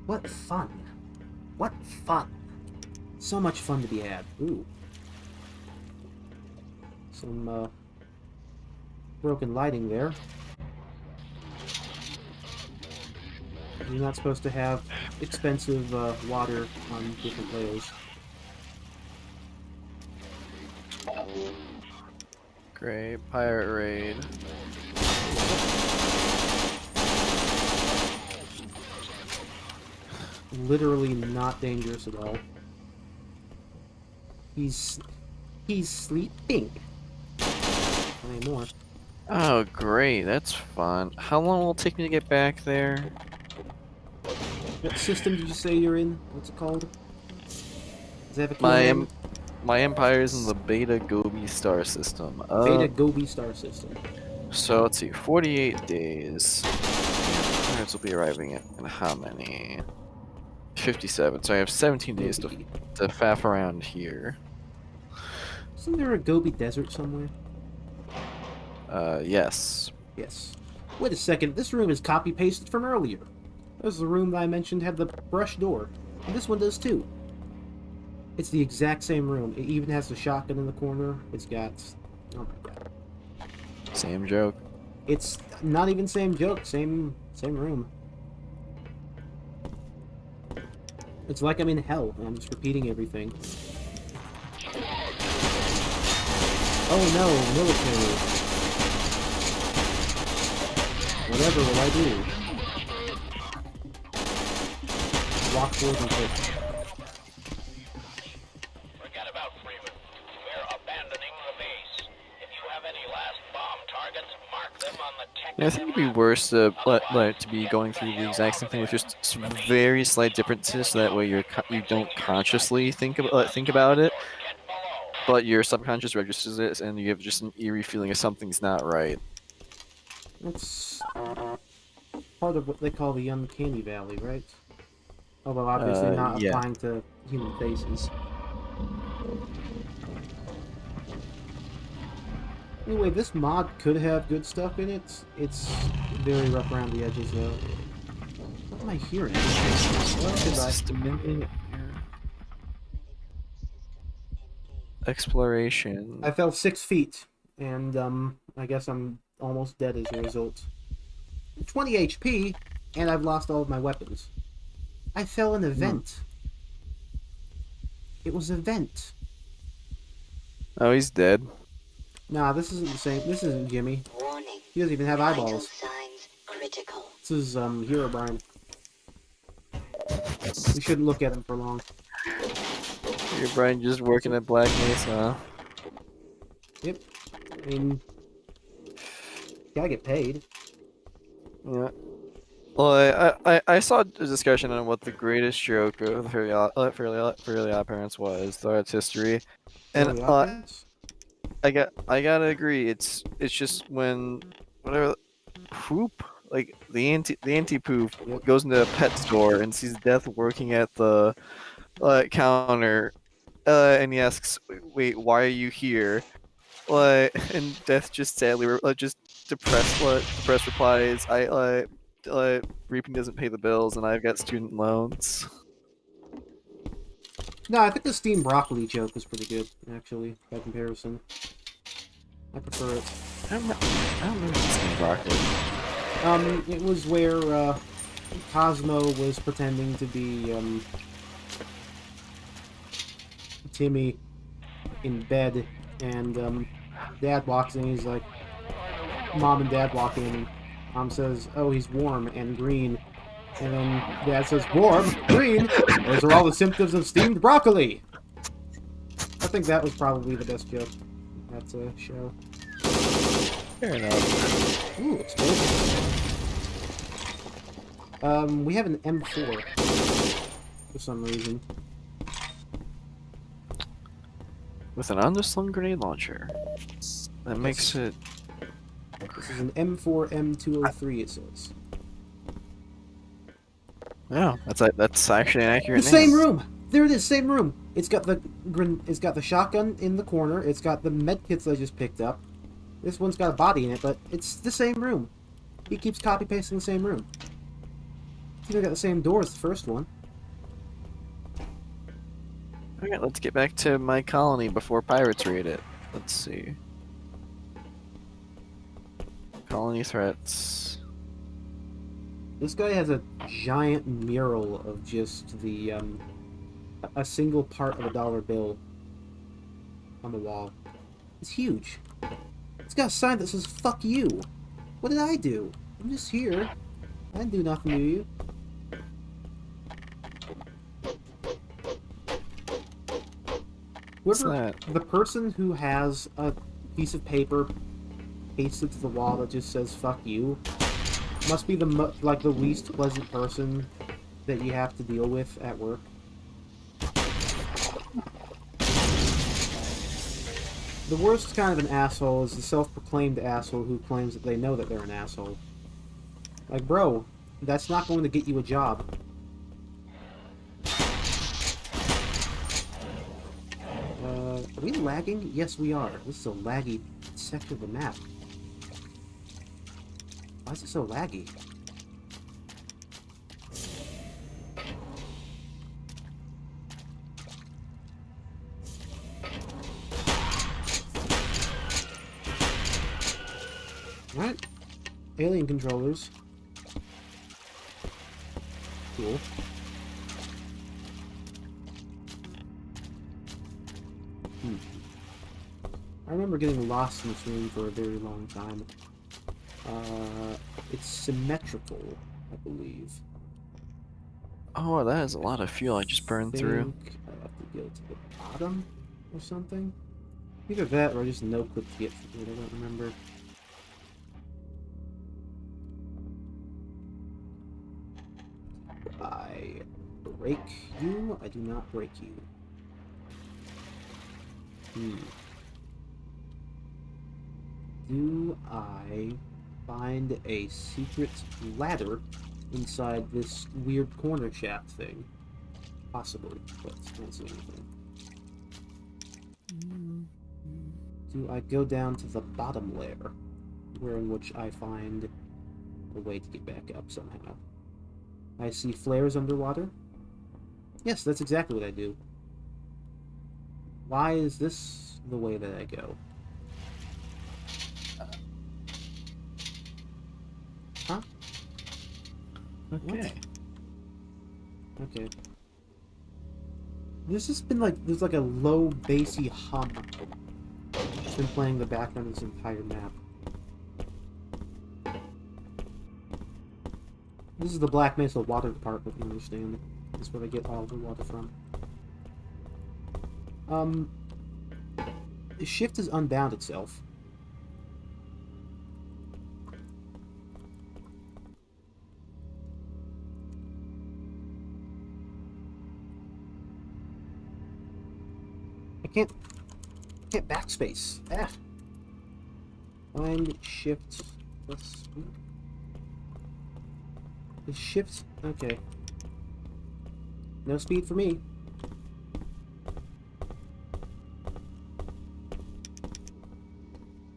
What fun. What fun. So much fun to be had. Ooh. Some, broken lighting there. You're not supposed to have expensive, water on different layers. Great. Pirate raid. Literally not dangerous at all. He's sleeping. Not anymore. Oh, great. That's fun. How long will it take me to get back there? What system did you say you're in? What's it called? Does it have a cool My name? my empire is in the Beta Gobi star system. Beta Gobi star system. So let's see, 48 days. Pirates will be arriving in how many? 57. So I have 17 days to faff around here. Isn't there a Gobi desert somewhere? Yes. Yes. Wait a second, this room is copy-pasted from earlier. There's the room that I mentioned had the brush door. And this one does too. It's the exact same room. It even has the shotgun in the corner. It's got... Oh my god. Same joke. It's not even same joke, same room. It's like I'm in hell, and I'm just repeating everything. Oh no, military. Whatever will I do? Walk forward and click. Forget about Freeman. We're abandoning the base. If you have any last bomb targets, mark them on the tech. Yeah, I think it'd be worse to to be going through the exact same thing with just some very slight differences, so that way you don't consciously think about it, but your subconscious registers it, and you have just an eerie feeling of something's not right. That's part of what they call the uncanny valley, right? Although obviously not yeah. applying to human faces. Anyway, this mod could have good stuff in it. It's very rough around the edges, though. What am I hearing? Exploration. I fell 6 feet, and I guess I'm almost dead as a result. 20 HP, and I've lost all of my weapons. I fell in a vent. It was a vent. Oh, he's dead. Nah, this isn't the same. This isn't Jimmy. Warning. He doesn't even have Vital eyeballs. signs critical. This is Hero Brian. We shouldn't look at him for long. Your Brian just working at Black Mesa. Yep. I mean, gotta get paid. Yeah. Well, I saw a discussion on what the greatest joke of the Fairly Odd Parents was throughout its history, and Really obvious? I gotta agree. It's just when whatever poop, like the anti poop goes into a pet store and sees Death working at the counter, and he asks, "Wait, why are you here?" And Death just sadly just depressed replies, Reaping doesn't pay the bills, and I've got student loans." No, I think the steamed broccoli joke was pretty good, actually, by comparison. I prefer it. I don't remember this broccoli. It was where, Cosmo was pretending to be, Timmy in bed, and, Dad walks in, he's like, Mom and Dad walk in, and Mom says, "Oh, he's warm and green." And then Dad says, "Warm? Green? Those are all the symptoms of steamed broccoli!" I think that was probably the best joke at the show. Fair enough. Ooh, explosion. We have an M4 for some reason. With an underslung grenade launcher. That makes it... This is an M4 M203, it says. Yeah, that's actually an accurate The name. same room! There it is, same room! It's got the shotgun in the corner, it's got the med kits I just picked up. This one's got a body in it, but it's the same room. He keeps copy-pasting the same room. It's even got the same door as the first one. Okay, let's get back to my colony before pirates raid it. Let's see. Colony threats. This guy has a giant mural of just the, a single part of a dollar bill on the wall. It's huge. It's got a sign that says "fuck you." What did I do? I'm just here. I didn't do nothing to you. What's Whoever, that? the person who has a piece of paper pasted to the wall that just says "fuck you" must be the the least pleasant person that you have to deal with at work. The worst kind of an asshole is the self-proclaimed asshole who claims that they know that they're an asshole. Like, bro, that's not going to get you a job. Are we lagging? Yes, we are. This is a laggy section of the map. Why is it so laggy? Alright. Alien controllers. Cool. I remember getting lost in this room for a very long time. It's symmetrical, I believe. Oh, that is a lot of fuel I just burned through. I have to go to the bottom or something. Either that or I just no-click to get through it, I don't remember. I break you? I do not break you. Do I find a secret ladder inside this weird corner shaft thing? Possibly, but I don't see anything. Do I go down to the bottom layer, where in which I find a way to get back up somehow? I see flares underwater. Yes, that's exactly what I do. Why is this the way that I go? Huh? Okay. What? Okay. There's just been like, there's like a low bassy hum. It's been playing the background of this entire map. This is the Black Mesa Water Department, you understand. This is where they get all the water from. The shift has unbound itself. I can't backspace. Ah. Find shift. Let's. The shift. Okay. No speed for me.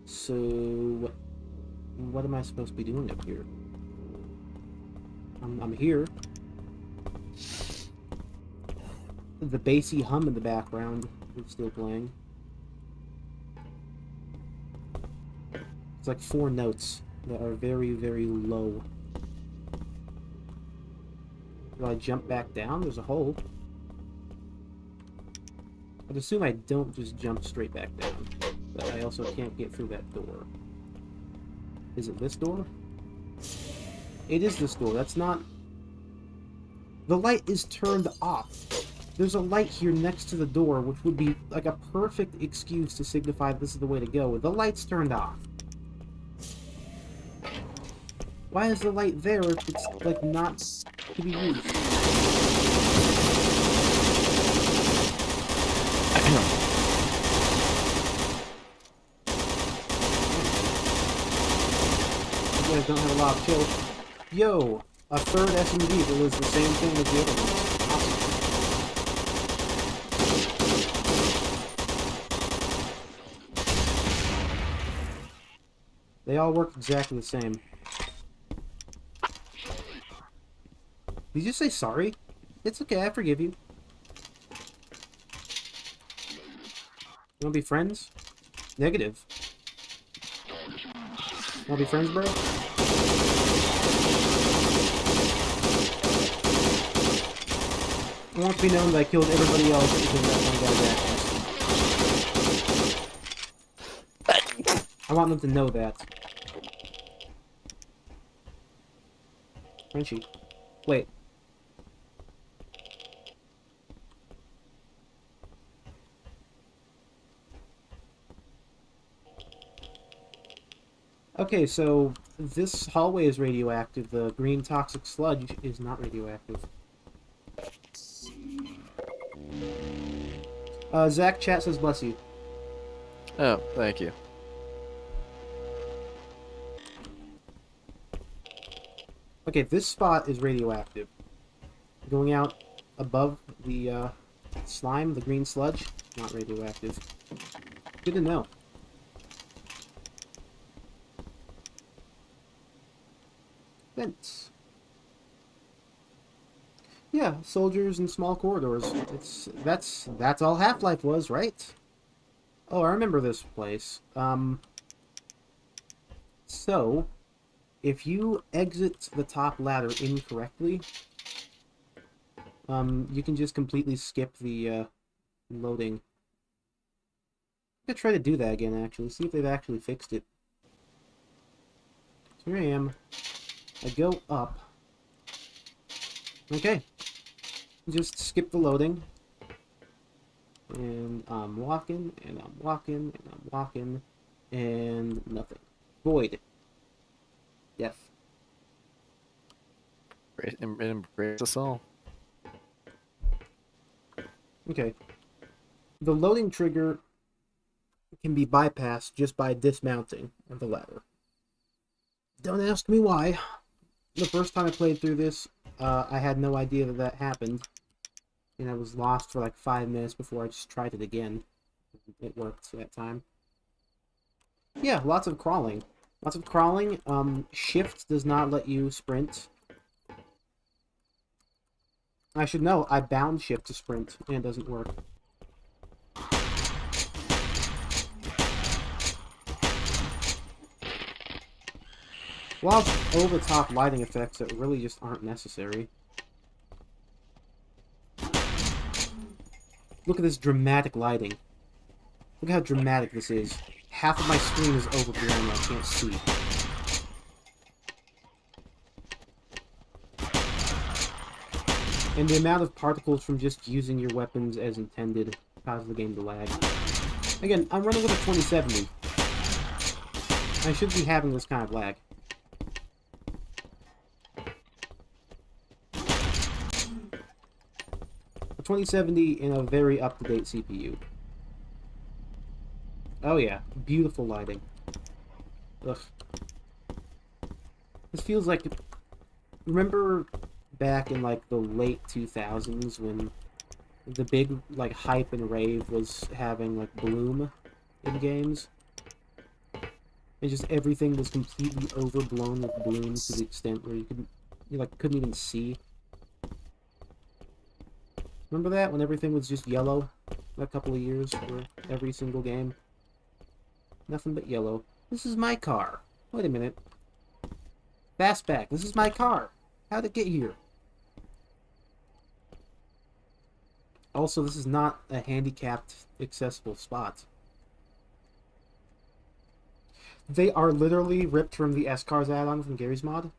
So, what am I supposed to be doing up here? I'm here. The bassy hum in the background is still playing. It's like 4 notes that are very, very low. Do I jump back down? There's a hole. I'd assume I don't just jump straight back down. But I also can't get through that door. Is it this door? It is this door. That's not... The light is turned off. There's a light here next to the door, which would be like a perfect excuse to signify this is the way to go. The light's turned off. Why is the light there if it's, like, not to be used? You guys don't have a lot of kills. Yo, a third SMG that was the same thing as the other one. Awesome. They all work exactly the same. Did you just say sorry? It's okay, I forgive you. You wanna be friends? Negative. Wanna be friends, bro? I want to be known that I killed everybody else because that one guy's actions. I want them to know that. Frenchie. Wait. Okay, so this hallway is radioactive. The green toxic sludge is not radioactive. Zach chat says bless you. Oh, thank you. Okay, this spot is radioactive. Going out above the slime, the green sludge, not radioactive. Good to know. Vents. Yeah, soldiers in small corridors. That's all Half-Life was, right? Oh, I remember this place. So if you exit the top ladder incorrectly, you can just completely skip the loading. I'm gonna try to do that again, actually. See if they've actually fixed it. Here I am. I go up. Okay. Just skip the loading. And I'm walking, and I'm walking, and I'm walking, and nothing. Void. Death. Embrace us all. Okay. The loading trigger can be bypassed just by dismounting of the ladder. Don't ask me why. The first time I played through this, I had no idea that that happened. And I was lost for like 5 minutes before I just tried it again. It worked that time. Yeah, lots of crawling. Lots of crawling. Shift does not let you sprint. I should know, I bound shift to sprint, and it doesn't work. Lots of over-the-top lighting effects that really just aren't necessary. Look at this dramatic lighting. Look how dramatic this is. Half of my screen is overblown, I can't see. And the amount of particles from just using your weapons as intended causes the game to lag. Again, I'm running with a 2070. I should be having this kind of lag. A 2070 in a very up-to-date CPU. Oh yeah, beautiful lighting. Ugh. This feels like... Remember back in like the late 2000s when the big like hype and rave was having like bloom in games? And just everything was completely overblown with bloom to the extent where you couldn't even see. Remember that when everything was just yellow a couple of years for every single game? Nothing but yellow. This is my car. Wait a minute. Fastback, this is my car. How'd it get here? Also, this is not a handicapped accessible spot. They are literally ripped from the S-Cars add-on from Gary's Mod.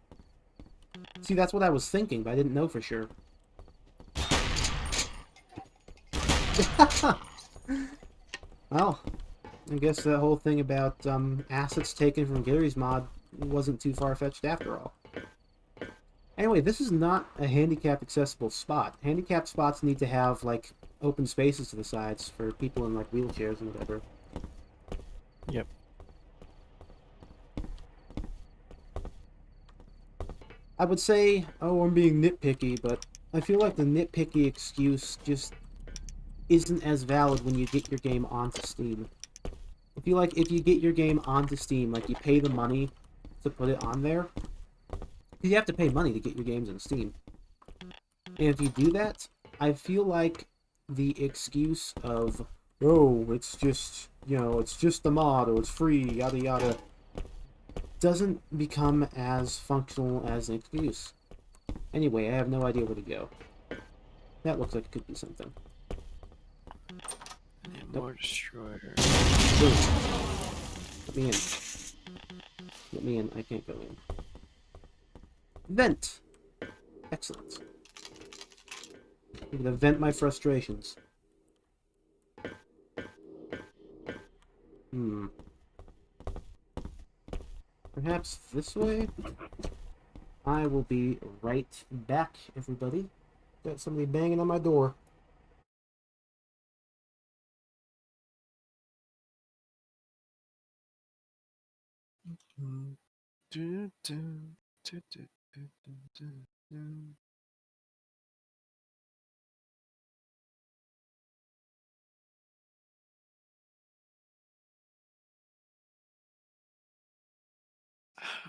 See, that's what I was thinking, but I didn't know for sure. Well, I guess that whole thing about assets taken from Gary's Mod wasn't too far-fetched after all. Anyway, this is not a handicapped accessible spot. Handicapped spots need to have, like, open spaces to the sides for people in, like, wheelchairs and whatever. Yep. I would say, oh, I'm being nitpicky, but I feel like the nitpicky excuse just isn't as valid when you get your game onto Steam. I feel like if you get your game onto Steam, like, you pay the money to put it on there, you have to pay money to get your games on Steam. And if you do that, I feel like the excuse of, oh, it's just, you know, it's just a mod, or it's free, yada yada, doesn't become as functional as an excuse. Anyway, I have no idea where to go. That looks like it could be something. More destroyer. Boom. Let me in. Let me in. I can't go in. Vent! Excellent. I'm gonna vent my frustrations. Perhaps this way? I will be right back, everybody. Got somebody banging on my door. Do, do, do, do, do, do, do.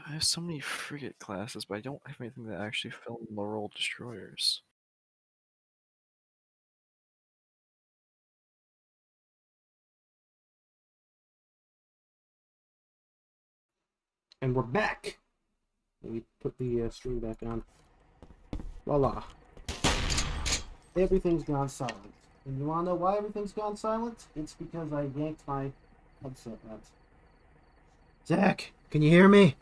I have so many frigate classes, but I don't have anything that actually film the roll destroyers. And we're back! Let me put the stream back on. Voila. Everything's gone silent. And you wanna know why everything's gone silent? It's because I yanked my headset out. Zach, can you hear me?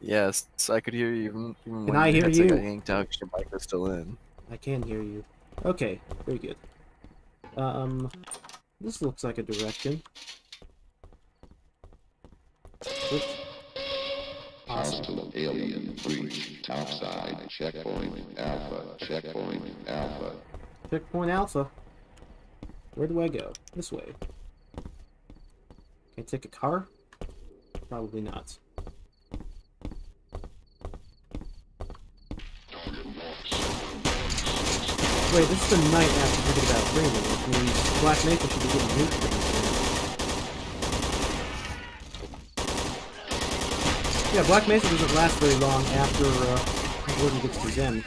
Yes, I could hear you even Can when I your hear headset you? got yanked out because your mic was still in. I can hear you. Okay, very good. This looks like a direction. Oops. Awesome. Hostile alien breach topside checkpoint Alpha. Checkpoint Alpha. Checkpoint Alpha. Where do I go? This way. Can I take a car? Probably not. Wait, this is the night after thinking about Freeman, which means Black Mesa should be getting nuked pretty soon. Yeah, Black Mesa doesn't last very long after Gordon gets to Zen.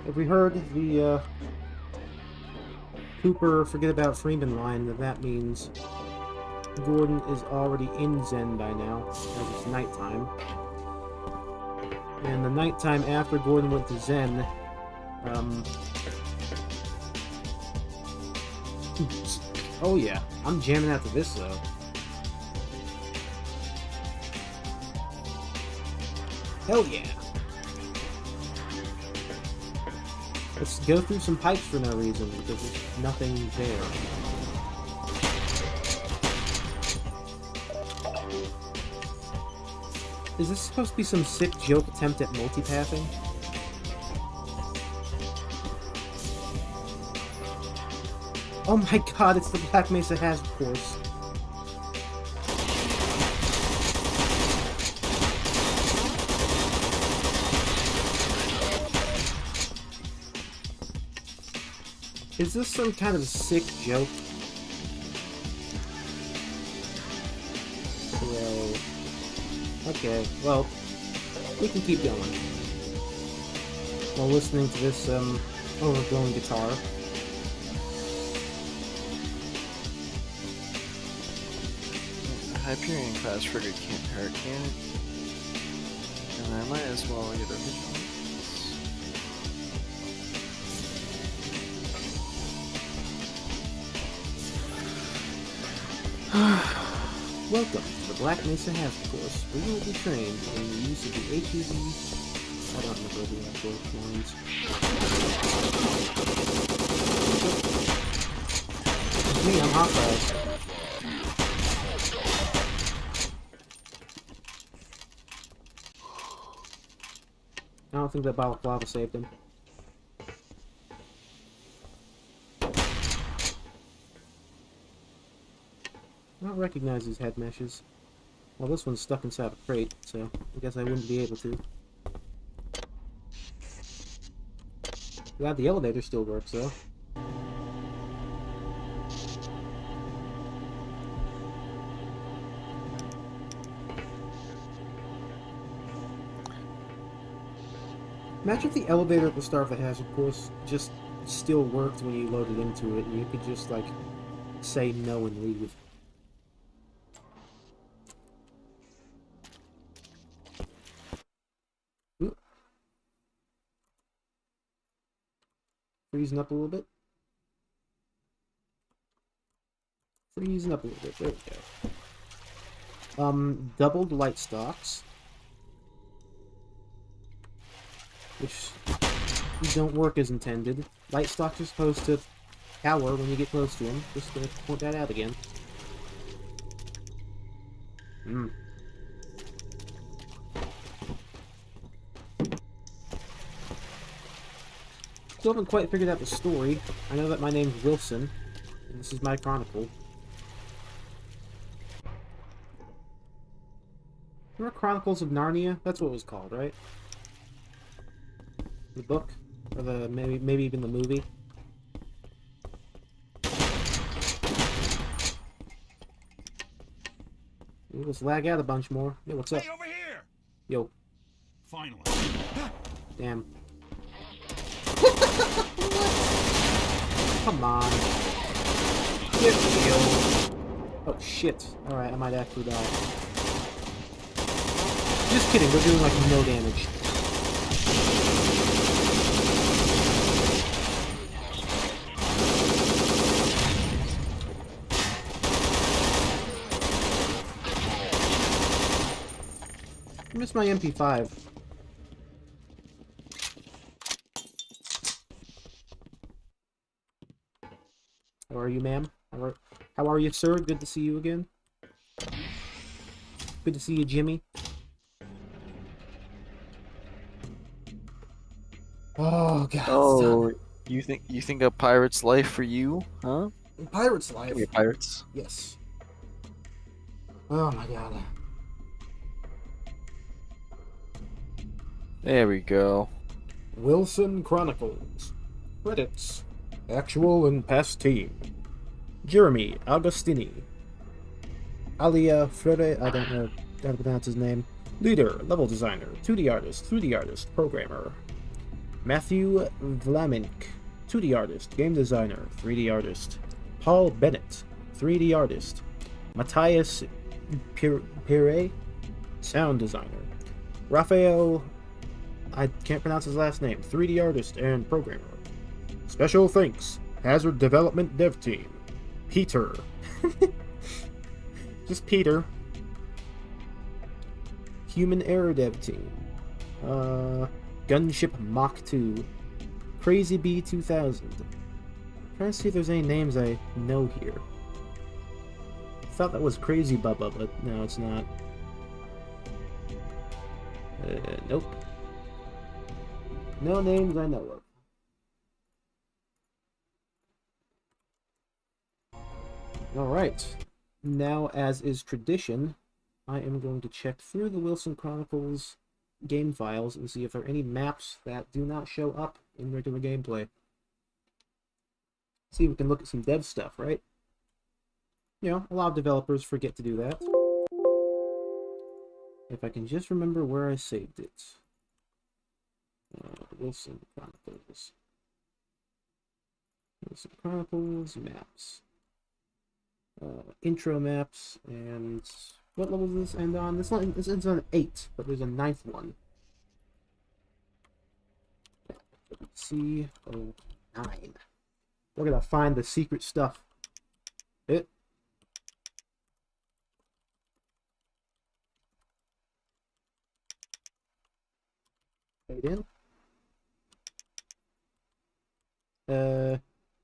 If we heard the Cooper forget about Freeman line, then that means Gordon is already in Zen by now, as it's nighttime. And the nighttime after Gordon went to Zen, oh yeah, I'm jamming out to this though. Hell yeah! Let's go through some pipes for no reason, because there's nothing there. Is this supposed to be some sick joke attempt at multipathing? Oh my god, it's the Black Mesa Hazard course. Is this some kind of sick joke? Bro. Okay, well, we can keep going. While listening to this, overblown guitar. A Hyperion class frigate can't hurt, can it? And I might as well get a vigilance. Welcome to the Black Mesa Hazard course, where you will be trained in the use of the HL2. I don't remember the actual lines. It's me, I'm hostile. I don't think that balaclava saved him. I don't recognize these head meshes. Well, this one's stuck inside a crate, so I guess I wouldn't be able to. Glad the elevator still works, though. Imagine if the elevator at the start of the hazard course just still worked when you loaded into it, and you could just, like, say no and leave. Ooh. Freezing up a little bit. Freezing up a little bit. There we go. Doubled light stalks. Which don't work as intended. Light stalks are supposed to cower when you get close to them. Just gonna point that out again. Still haven't quite figured out the story. I know that my name's Wilson, and this is my chronicle. Remember Chronicles of Narnia? That's what it was called, right? The book? Or the maybe even the movie? Ooh, let's lag out a bunch more. Yo, what's up? Hey, over here! Yo. Finally. Damn. Come on. Get me. Oh shit. Alright, I might actually die. Just kidding, we're doing like no damage. I missed my MP5. How are you, ma'am? How are you, sir? Good to see you again. Good to see you, Jimmy. Oh god. Oh, you think a pirate's life for you, huh? Pirate's life. We're pirates. Yes. Oh my god. There we go. Wilson Chronicles. Credits. Actual and past team. Jeremy Agostini. Alia Frede, I don't know how to pronounce his name. Leader, level designer, 2D artist, 3D artist, programmer. Matthew Vlamink, 2D artist, game designer, 3D artist. Paul Bennett, 3D artist. Matthias Pire, sound designer. Raphael, I can't pronounce his last name, 3D artist and programmer. Special thanks, Hazard Development Dev Team. Peter. Just Peter. Human Error Dev Team. Gunship Mach 2. Crazy Bee 2000. Trying to see if there's any names I know here. Thought that was Crazy Bubba, but no, it's not. Nope. No names I know of. Alright. Now, as is tradition, I am going to check through the Wilson Chronicles game files and see if there are any maps that do not show up in regular gameplay. See if we can look at some dev stuff, right? You know, a lot of developers forget to do that. If I can just remember where I saved it. Wilson Chronicles. Wilson Chronicles, maps. Intro maps, and what level does this end on? This ends on 8, but there's a 9th one. C09. We're gonna find the secret stuff. It. Fade in.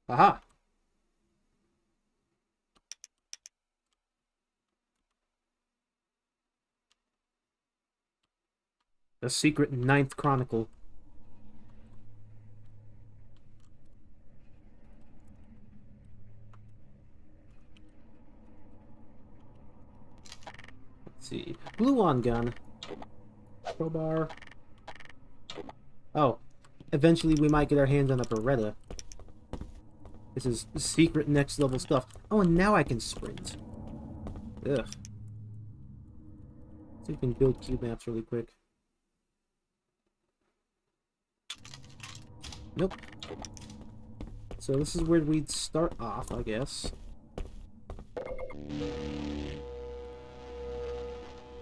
Aha! The secret 9th chronicle. Let's see. Gluon gun. Crowbar. Oh. Eventually we might get our hands on a Beretta. This is secret next level stuff. Oh, and now I can sprint. Ugh. See if we can build cube maps really quick. Nope. So this is where we'd start off, I guess.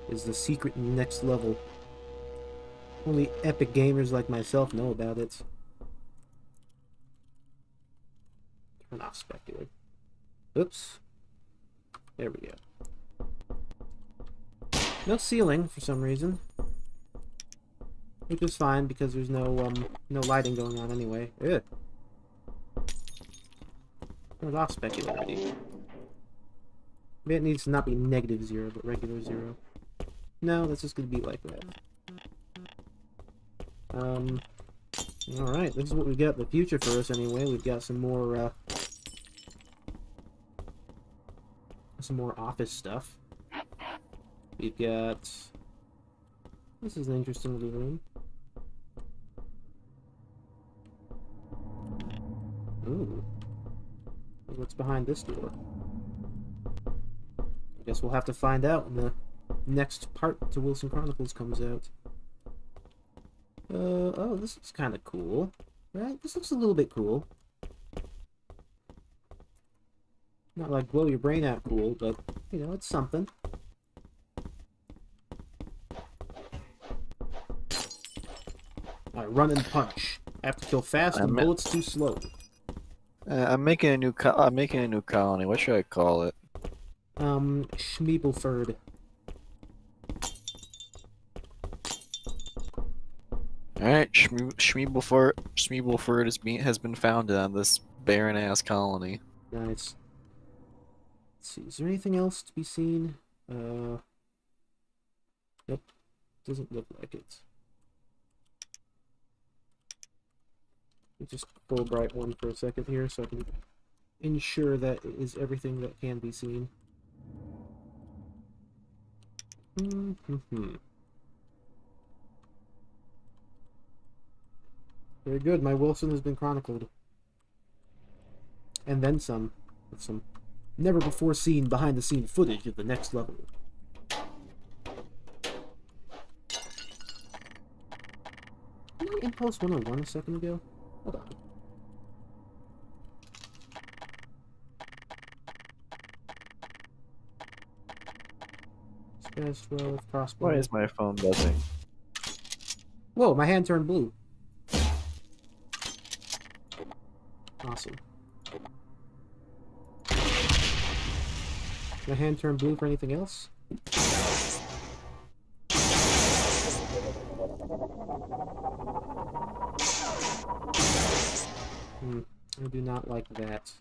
Is the secret next level. Only epic gamers like myself know about it. specular. Oops. There we go. No ceiling for some reason. Which is fine because there's no lighting going on anyway. Ugh. Turned off specularity. Maybe it needs to not be -0, but regular 0. No, that's just gonna be like that. Alright, this is what we've got in the future for us anyway. We've got some more office stuff. We've got... This is an interesting little room. Ooh. What's behind this door? I guess we'll have to find out when the next part to Wilson Chronicles comes out. Oh, this looks kind of cool. Right? This looks a little bit cool. Not like blow your brain out cool, but, you know, it's something. Alright, run and punch. I have to kill fast and bullets too slow. I'm making a new colony. What should I call it? Schmeebleford. Alright, Schmeebleford has been founded on this barren-ass colony. Nice. Let's see, is there anything else to be seen? Nope. Doesn't look like it. Let me just full bright one for a second here so I can ensure that it is everything that can be seen. Very good, my Wilson has been chronicled. And then some, with some never before seen behind the scene footage of the next level. Didn't I Impulse 101 a second ago? Hold on. Space 12, crossbow. Why is my phone buzzing? Whoa, my hand turned blue. Awesome. My hand turned blue for anything else? I do not like that.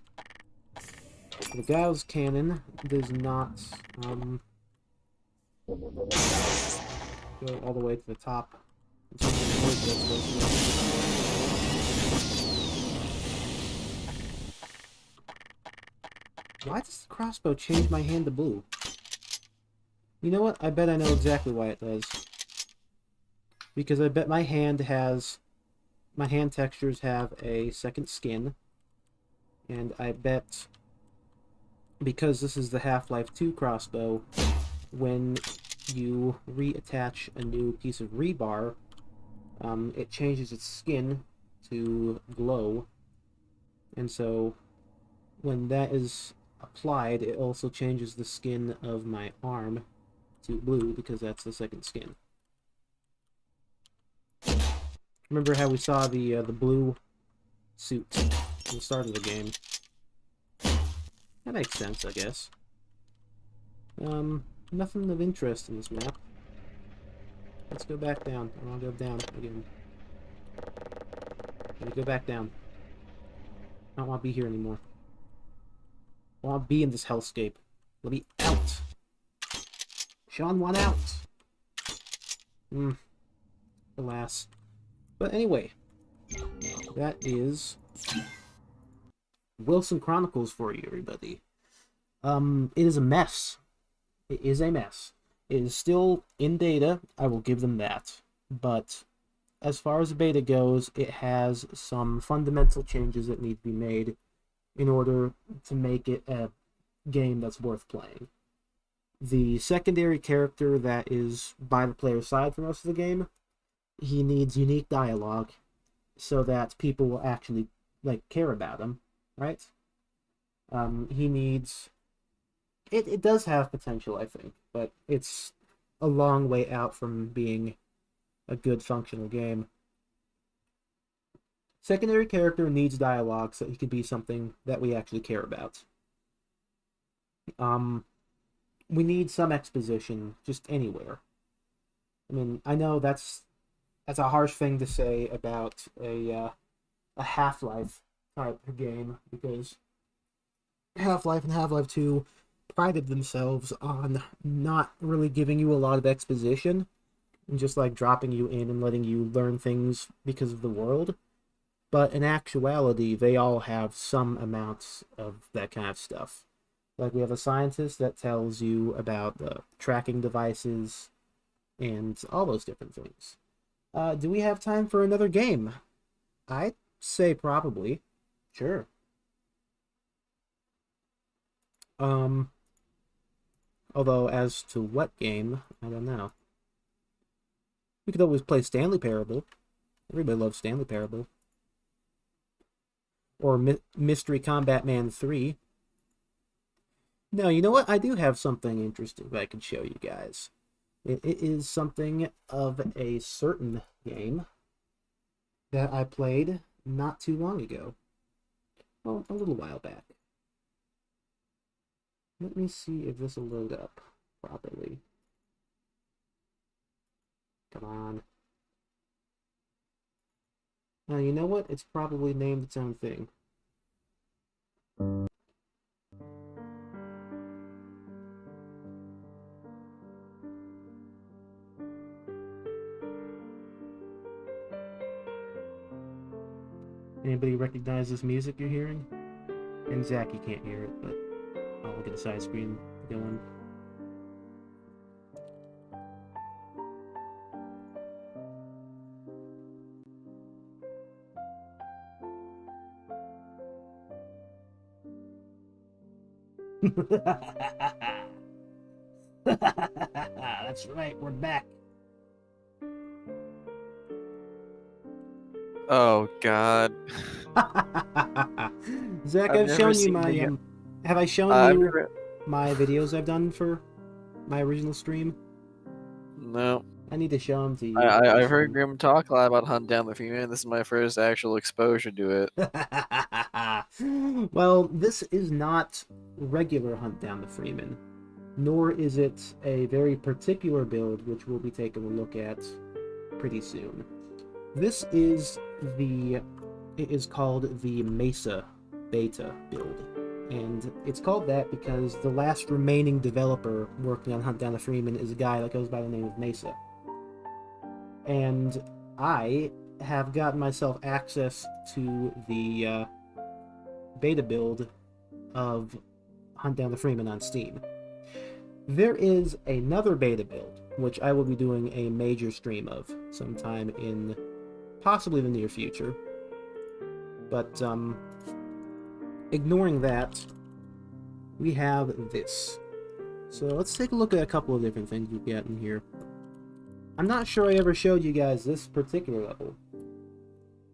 The Gauss cannon does not go all the way to the top. Why does the crossbow change my hand to blue? You know what? I bet I know exactly why it does. Because I bet my hand textures have a second skin. And I bet, because this is the Half-Life 2 crossbow, when you reattach a new piece of rebar, it changes its skin to glow. And so, when that is applied, it also changes the skin of my arm to blue, because that's the second skin. Remember how we saw the blue suit at the start of the game? That makes sense, I guess. Nothing of interest in this map. Let's go back down. I want to go down again. Let me go back down. I don't want to be here anymore. I want to be in this hellscape. Let me out! Sean, want out! Alas. But anyway, that is Wilson Chronicles for you, everybody. It is a mess. It is a mess. It is still in beta, I will give them that. But as far as the beta goes, it has some fundamental changes that need to be made in order to make it a game that's worth playing. The secondary character that is by the player's side for most of the game, he needs unique dialogue so that people will actually care about him, right? He needs... It does have potential, I think, but it's a long way out from being a good functional game. Secondary character needs dialogue so he can be something that we actually care about. We need some exposition just anywhere. I mean, I know that's a harsh thing to say about a Half-Life type game, because Half-Life and Half-Life 2 prided themselves on not really giving you a lot of exposition and just like dropping you in and letting you learn things because of the world. But in actuality, they all have some amounts of that kind of stuff. Like, we have a scientist that tells you about the tracking devices and all those different things. Do we have time for another game? I'd say probably. Sure. Although, as to what game, I don't know. We could always play Stanley Parable. Everybody loves Stanley Parable. Or Mystery Combat Man 3. No, you know what? I do have something interesting that I can show you guys. It is something of a certain game that I played not too long ago. Well, a little while back. Let me see if this will load up properly. Come on. Now, you know what? It's probably named its own thing. Anybody recognize this music you're hearing? And Zach, you can't hear it, but I'll get a side screen going. That's right, we're back. Oh God. Zach, I've I've never shown you seen my the- have I shown I've you never- my videos I've done for my original stream? No. I need to show them to you. I've heard Grim talk a lot about Hunt Down the Female. This is my first actual exposure to it. Well, this is not regular Hunt Down the Freeman, nor is it a very particular build, which we'll be taking a look at pretty soon. This is it is called the Mesa Beta build, and it's called that because the last remaining developer working on Hunt Down the Freeman is a guy that goes by the name of Mesa. And I have gotten myself access to the beta build of Hunt Down the Freeman on Steam. There is another beta build, which I will be doing a major stream of sometime in possibly the near future. But, ignoring that, we have this. So let's take a look at a couple of different things we've got in here. I'm not sure I ever showed you guys this particular level.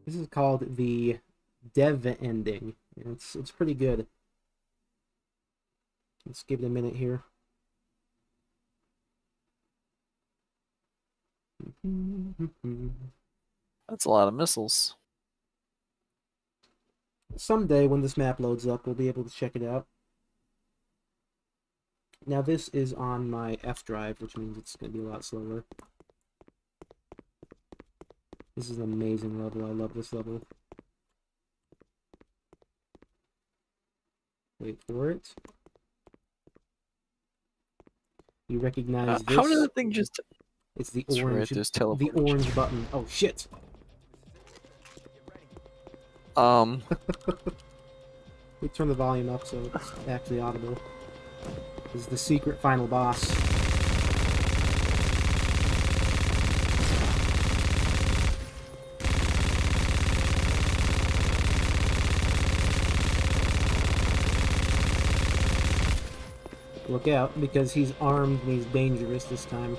This is called the Dev Ending. It's pretty good. Let's give it a minute here. That's a lot of missiles. Someday, when this map loads up, we'll be able to check it out. Now, this is on my F drive, which means it's going to be a lot slower. This is an amazing level. I love this level. Wait for it. You recognize this? How did that thing just... It's the That's right, orange, there's the teleportation. orange button. Oh shit! We turn the volume up so it's actually audible. This is the secret final boss. Look out, because he's armed and he's dangerous this time.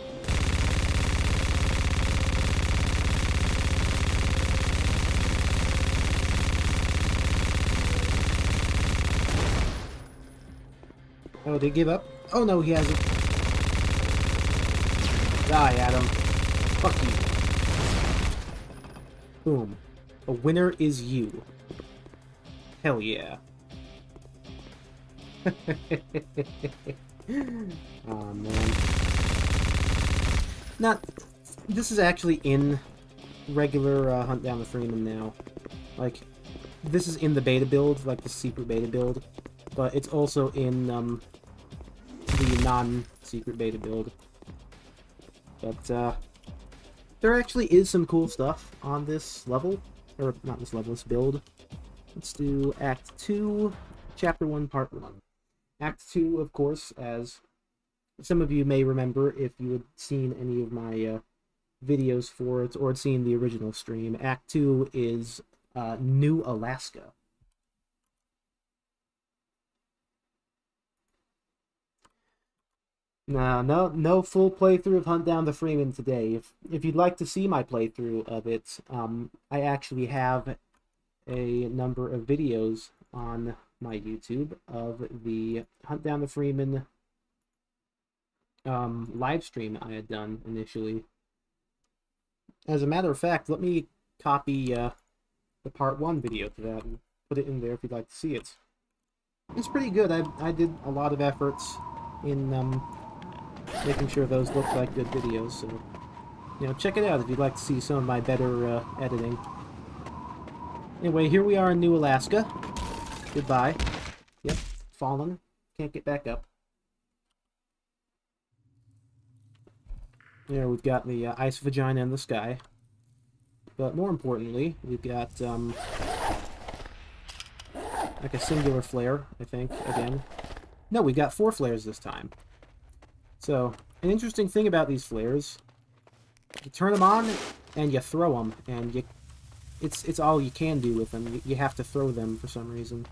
Oh, did he give up? Oh no, he hasn't. Die, Adam. Fuck you. Boom. A winner is you. Hell yeah. Oh man. Not. This is actually in regular Hunt Down the Freeman now. Like, this is in the beta build, like the secret beta build, but it's also in the non-secret beta build. But there actually is some cool stuff on this level, or not this level, this build. Let's do Act 2, Chapter 1, Part 1. Act 2, of course, as some of you may remember if you had seen any of my videos for it, or had seen the original stream. Act 2 is New Alaska. No full playthrough of Hunt Down the Freeman today. If you'd like to see my playthrough of it, I actually have a number of videos on my YouTube of the Hunt Down the Freeman live stream I had done initially. As a matter of fact, let me copy the Part 1 video to that and put it in there if you'd like to see it. It's pretty good. I did a lot of efforts in making sure those look like good videos, so you know, check it out if you'd like to see some of my better editing. Anyway, here we are in New Alaska. Goodbye. Yep, fallen. Can't get back up. There, we've got the ice vagina in the sky. But more importantly, we've got like a singular flare, I think, again. No, we got 4 flares this time. So, an interesting thing about these flares, you turn them on and you throw them, and it's all you can do with them. You have to throw them for some reason.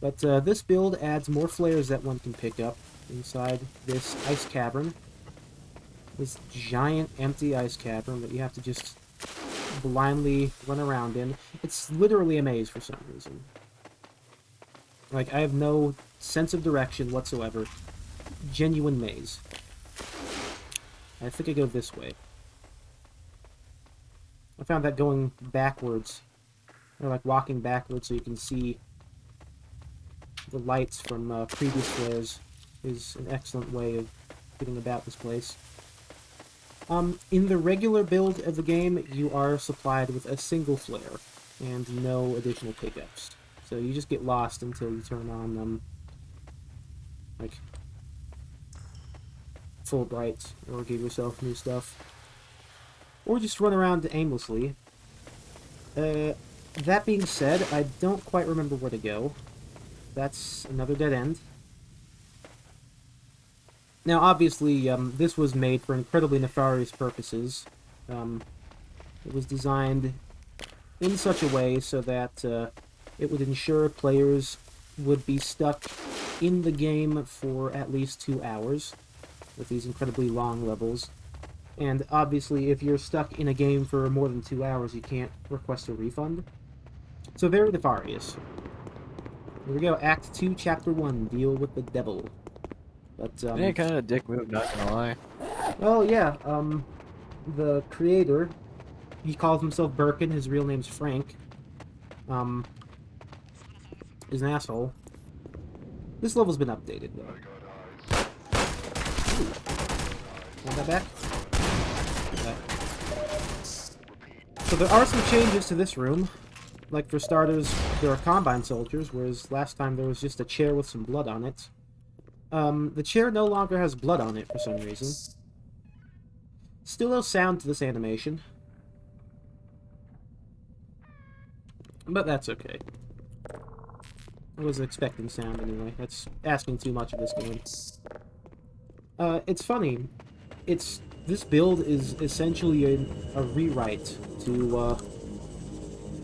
But this build adds more flares that one can pick up inside this ice cavern. This giant empty ice cavern that you have to just blindly run around in. It's literally a maze for some reason. Like, I have no sense of direction whatsoever. Genuine maze. I think I go this way. I found that going backwards, or like walking backwards so you can see the lights from previous flares, is an excellent way of getting about this place. In the regular build of the game, you are supplied with a single flare and no additional pickups. So you just get lost until you turn on like full bright, or give yourself new stuff, or just run around aimlessly. That being said, I don't quite remember where to go. That's another dead end. Now, obviously, this was made for incredibly nefarious purposes. It was designed in such a way so that it would ensure players would be stuck in the game for at least 2 hours, with these incredibly long levels. And obviously, if you're stuck in a game for more than 2 hours, you can't request a refund. So very nefarious. Here we go, Act 2, Chapter 1, Deal with the Devil. But, yeah, kind of a dick move, not gonna lie. well, yeah, the creator, he calls himself Birkin, his real name's Frank, is an asshole. This level's been updated, though. Ooh. Want that back? Okay. So there are some changes to this room. Like, for starters, there are Combine soldiers, whereas last time there was just a chair with some blood on it. The chair no longer has blood on it for some reason. Still no sound to this animation. But that's okay. I was expecting sound anyway. That's asking too much of this game. It's funny. This build is essentially a rewrite to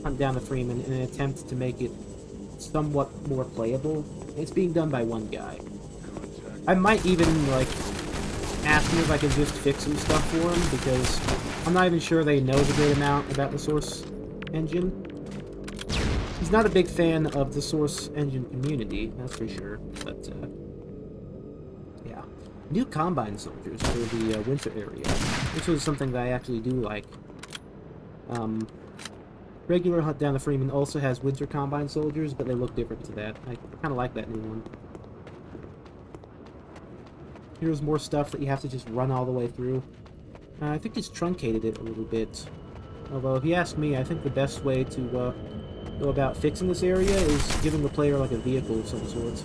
Hunt Down the Freeman in an attempt to make it somewhat more playable. It's being done by one guy. I might even, like, ask him if I can just fix some stuff for him, because I'm not even sure they know the great amount about the Source engine. He's not a big fan of the Source engine community, that's for sure, but, yeah. New Combine soldiers for the winter area. This was something that I actually do like. Regular Hunt Down the Freeman also has Winter Combine soldiers, but they look different to that. I kind of like that new one. Here's more stuff that you have to just run all the way through. I think it's truncated it a little bit. Although, if you ask me, I think the best way to go about fixing this area is giving the player like a vehicle of some sort.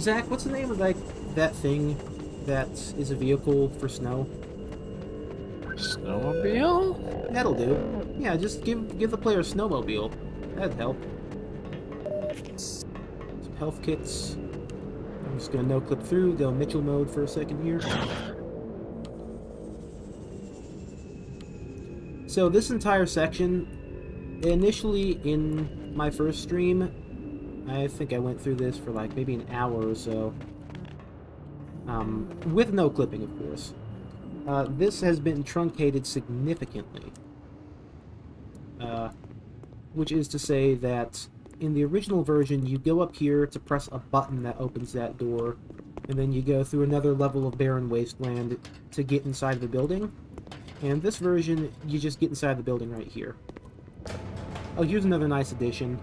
Zach, what's the name of that thing that is a vehicle for snow? Snowmobile? That'll do. Yeah, just give the player a snowmobile. That'd help. Some health kits. I'm just gonna no-clip through, go Mitchell mode for a second here. So this entire section, initially in my first stream, I think I went through this for like maybe an hour or so. With no clipping, of course. This has been truncated significantly. Which is to say that in the original version, you go up here to press a button that opens that door, and then you go through another level of barren wasteland to get inside of the building. And this version, you just get inside the building right here. Oh, here's another nice addition.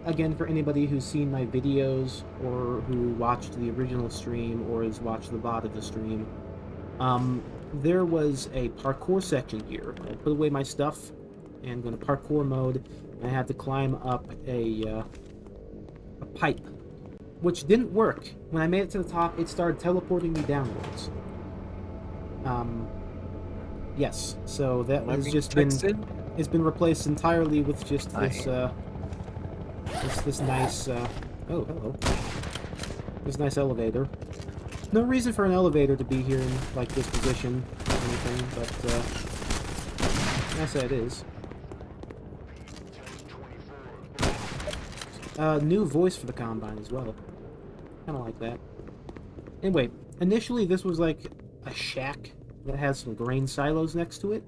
Again, for anybody who's seen my videos, or who watched the original stream, or has watched the VOD of the stream, there was a parkour section here. I put away my stuff, and go to parkour mode, and I had to climb up a pipe, which didn't work. When I made it to the top, it started teleporting me downwards. Yes, so that has just been... It's been replaced entirely with just this, this nice, oh, hello. This nice elevator. No reason for an elevator to be here in, like, this position or anything, but, nice that it is. New voice for the Combine as well. Kinda like that. Anyway, initially this was like a shack that has some grain silos next to it.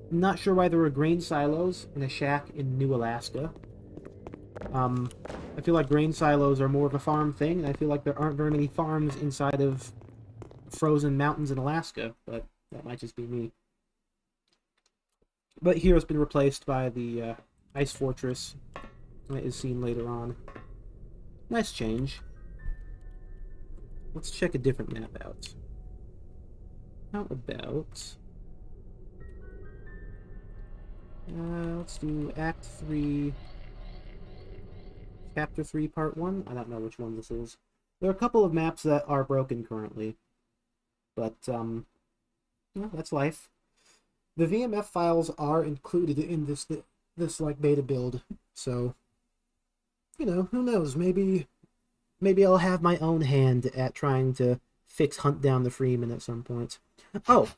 I'm not sure why there were grain silos in a shack in New Alaska. I feel like grain silos are more of a farm thing, and I feel like there aren't very many farms inside of frozen mountains in Alaska, but that might just be me. But here it's been replaced by the ice fortress that is seen later on. Nice change. Let's check a different map out. How about... let's do Act 3, Chapter 3, Part 1. I don't know which one this is. There are a couple of maps that are broken currently. But, you know, that's life. The VMF files are included in this like, beta build. So, you know, who knows? Maybe I'll have my own hand at trying to fix Hunt Down the Freeman at some point. Oh!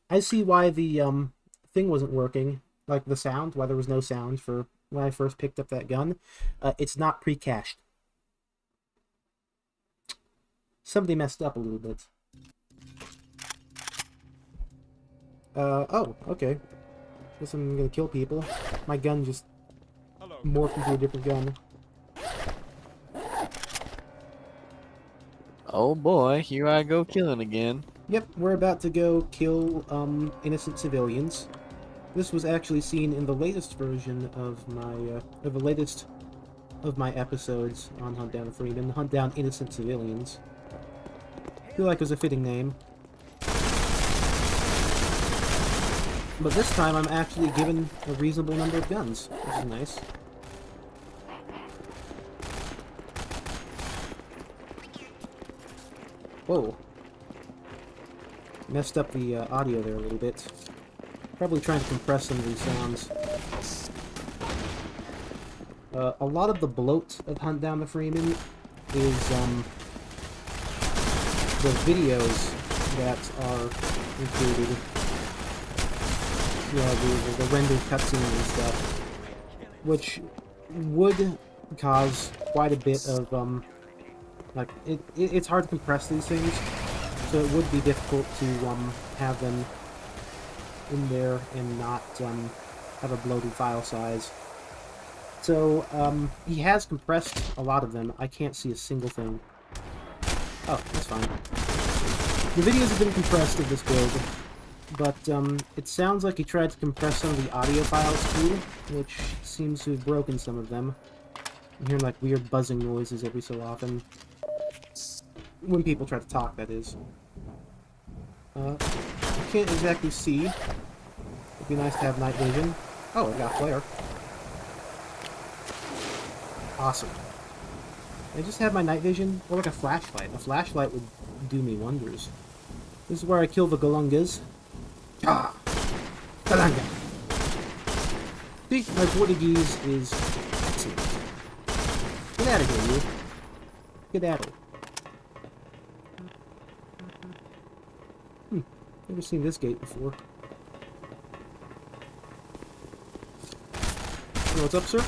I see why the, thing wasn't working. Like the sound, why there was no sound for when I first picked up that gun. It's not pre-cached. Somebody messed up a little bit. Oh, okay. Guess I'm gonna kill people. My gun just morphed into a different gun. Oh boy, here I go killing again. Yep, we're about to go kill, innocent civilians. This was actually seen in the latest version of my, or the latest of my episodes on Hunt Down the Freeman, Hunt Down Innocent Civilians. I feel like it was a fitting name. But this time I'm actually given a reasonable number of guns, which is nice. Whoa. Messed up the audio there a little bit. Probably trying to compress some of these sounds. A lot of the bloat of Hunt Down the Freeman is the videos that are included. You know, the rendered cutscenes and stuff. Which would cause quite a bit of, like, it's hard to compress these things, so it would be difficult to, have them in there and not have a bloated file size. So, he has compressed a lot of them. I can't see a single thing. Oh, that's fine. The videos have been compressed of this build. but it sounds like he tried to compress some of the audio files too, which seems to have broken some of them. I'm hearing like weird buzzing noises every so often. When people try to talk, that is. I can't exactly see. It'd be nice to have night vision. Oh, I got a flare. Awesome. I just have my night vision, or like a flashlight. A flashlight would do me wonders. This is where I kill the galungas. Ah! Galunga! See, my Portuguese is excellent. Get out of here, you. Get out of here. Never seen this gate before. So what's up, sir?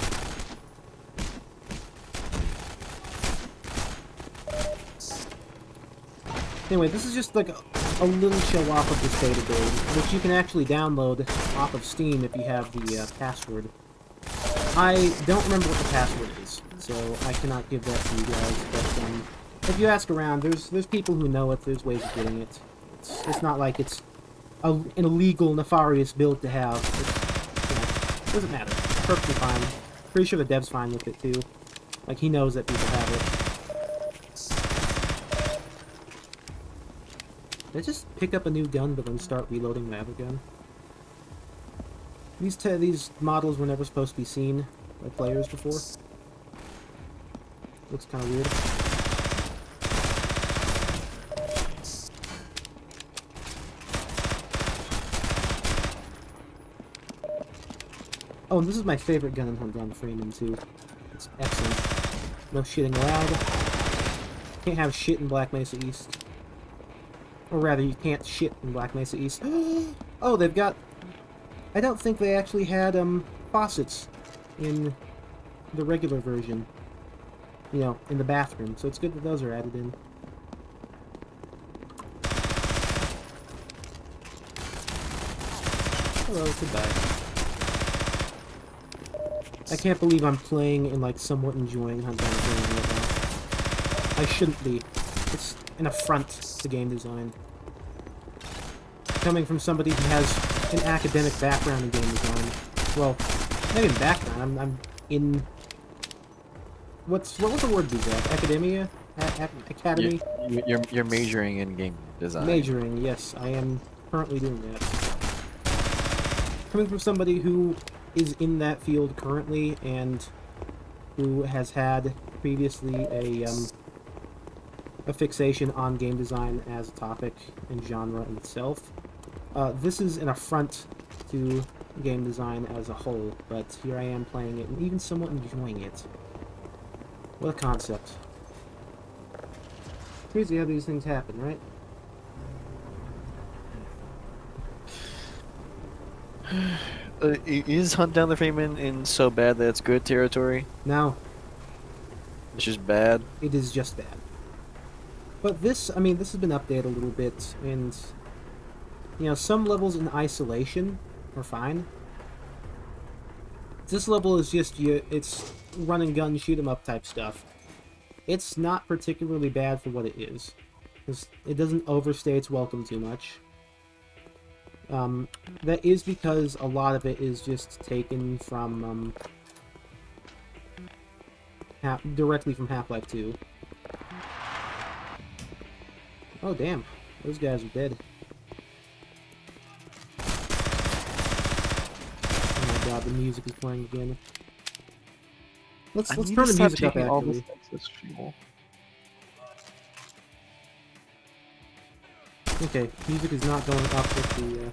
Anyway, this is just like a little show off of this beta build, which you can actually download off of Steam if you have the password. I don't remember what the password is, so I cannot give that to you guys, but if you ask around, there's people who know it, there's ways of getting it. It's not like it's an illegal, nefarious build to have. It doesn't matter. It's perfectly fine. Pretty sure the dev's fine with it, too. Like, he knows that people have it. Did I just pick up a new gun, but then start reloading my other gun? These models were never supposed to be seen by players before. Looks kind of weird. Oh, and this is my favorite gun in Hunt Down the Freeman, too. It's excellent. No shitting allowed. Can't have shit in Black Mesa East. Or rather, you can't shit in Black Mesa East. Oh, they've got... I don't think they actually had, faucets in the regular version. You know, in the bathroom. So it's good that those are added in. Hello, goodbye. I can't believe I'm playing and, like, somewhat enjoying Hunt Down the Freeman right now. I shouldn't be. It's an affront to game design. Coming from somebody who has an academic background in game design. Well, not even background, I'm in... What was the word be that? Academia? Academy? You're majoring in game design. Majoring, yes. I am currently doing that. Coming from somebody who is in that field currently and who has had previously a fixation on game design as a topic and genre in itself. This is an affront to game design as a whole, but here I am playing it and even somewhat enjoying it. What a concept. Crazy how these things happen, right? Is Hunt Down the Freeman in so bad that it's good territory? No. It's just bad? It is just bad. But this, I mean, this has been updated a little bit, and, you know, some levels in isolation are fine. This level is just, it's run and gun, shoot 'em up type stuff. It's not particularly bad for what it is. It doesn't overstay its welcome too much. That is because a lot of it is just taken from, directly from Half-Life 2. Oh, damn. Those guys are dead. Oh my god, the music is playing again. Let's turn the music up, actually. Okay, music is not going up with the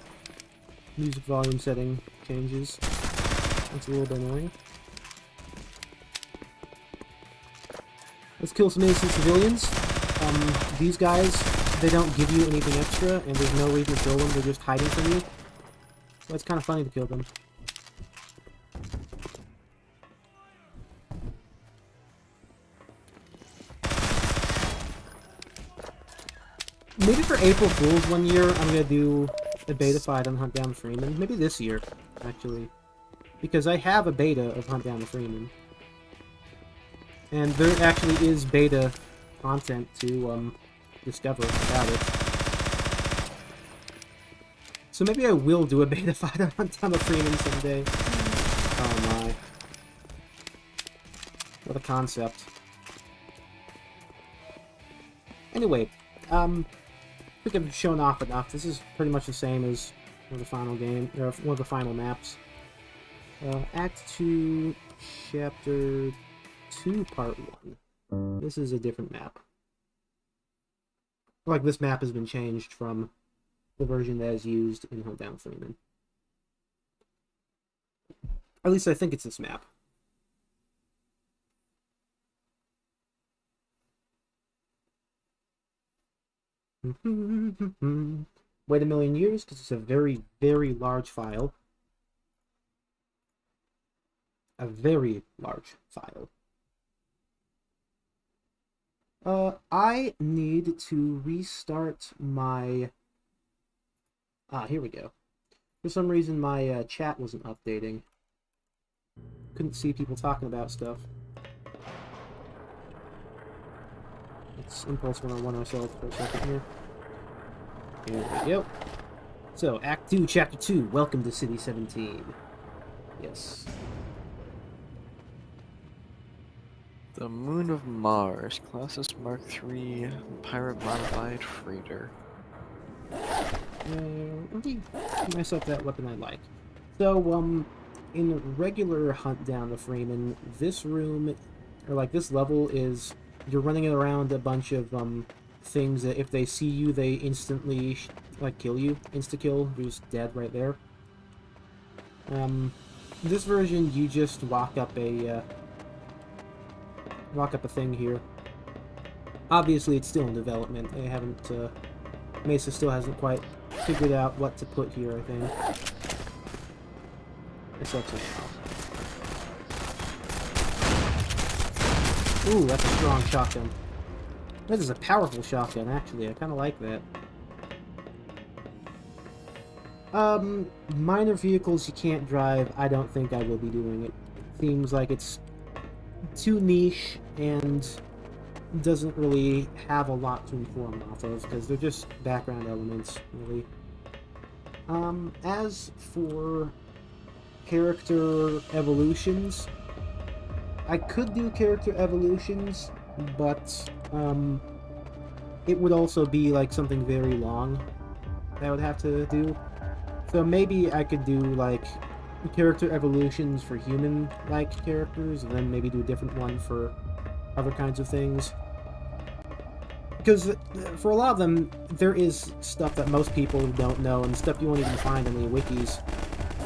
music volume setting changes. That's a little bit annoying. Let's kill some innocent civilians. These guys, they don't give you anything extra, and there's no reason to kill them, they're just hiding from you. So it's kind of funny to kill them. Maybe for April Fool's one year, I'm gonna do a beta fight on Hunt Down the Freeman. Maybe this year, actually. Because I have a beta of Hunt Down the Freeman. And there actually is beta content to discover about it. So maybe I will do a beta fighter on Thomas Freeman someday. Oh my. What a concept. Anyway, I think I've shown off enough. This is pretty much the same as one of the final game, or one of the final maps. Act 2, Chapter 2, Part 1. This is a different map. Like, this map has been changed from the version that is used in Hunt Down Freeman. At least I think it's this map. Wait a million years, because it's a very, very large file. A very large file. I need to restart my... here we go. For some reason, my chat wasn't updating. Couldn't see people talking about stuff. Let's impulse 101 ourselves for a second here. Here we go. So, Act 2, Chapter 2, Welcome to City 17. Yes. The Moon of Mars, Colossus Mark III, Pirate Modified Freighter. Let me give myself that weapon I like. So, in regular Hunt Down the Freeman, this room, or like this level is, you're running around a bunch of, things that if they see you, they instantly, like, kill you. Insta-kill, you're just dead right there. This version, you just walk up a thing here. Obviously, it's still in development. They haven't, Mesa still hasn't quite figured out what to put here, I think. It's up to now. Ooh, that's a strong shotgun. That is a powerful shotgun, actually. I kind of like that. Minor vehicles you can't drive, I don't think I will be doing it. It seems like it's too niche and doesn't really have a lot to inform off of, because they're just background elements, really. As for character evolutions, I could do character evolutions, but it would also be like something very long that I would have to do. So maybe I could do like character evolutions for human-like characters, and then maybe do a different one for other kinds of things. Because for a lot of them, there is stuff that most people don't know, and stuff you won't even find in the wikis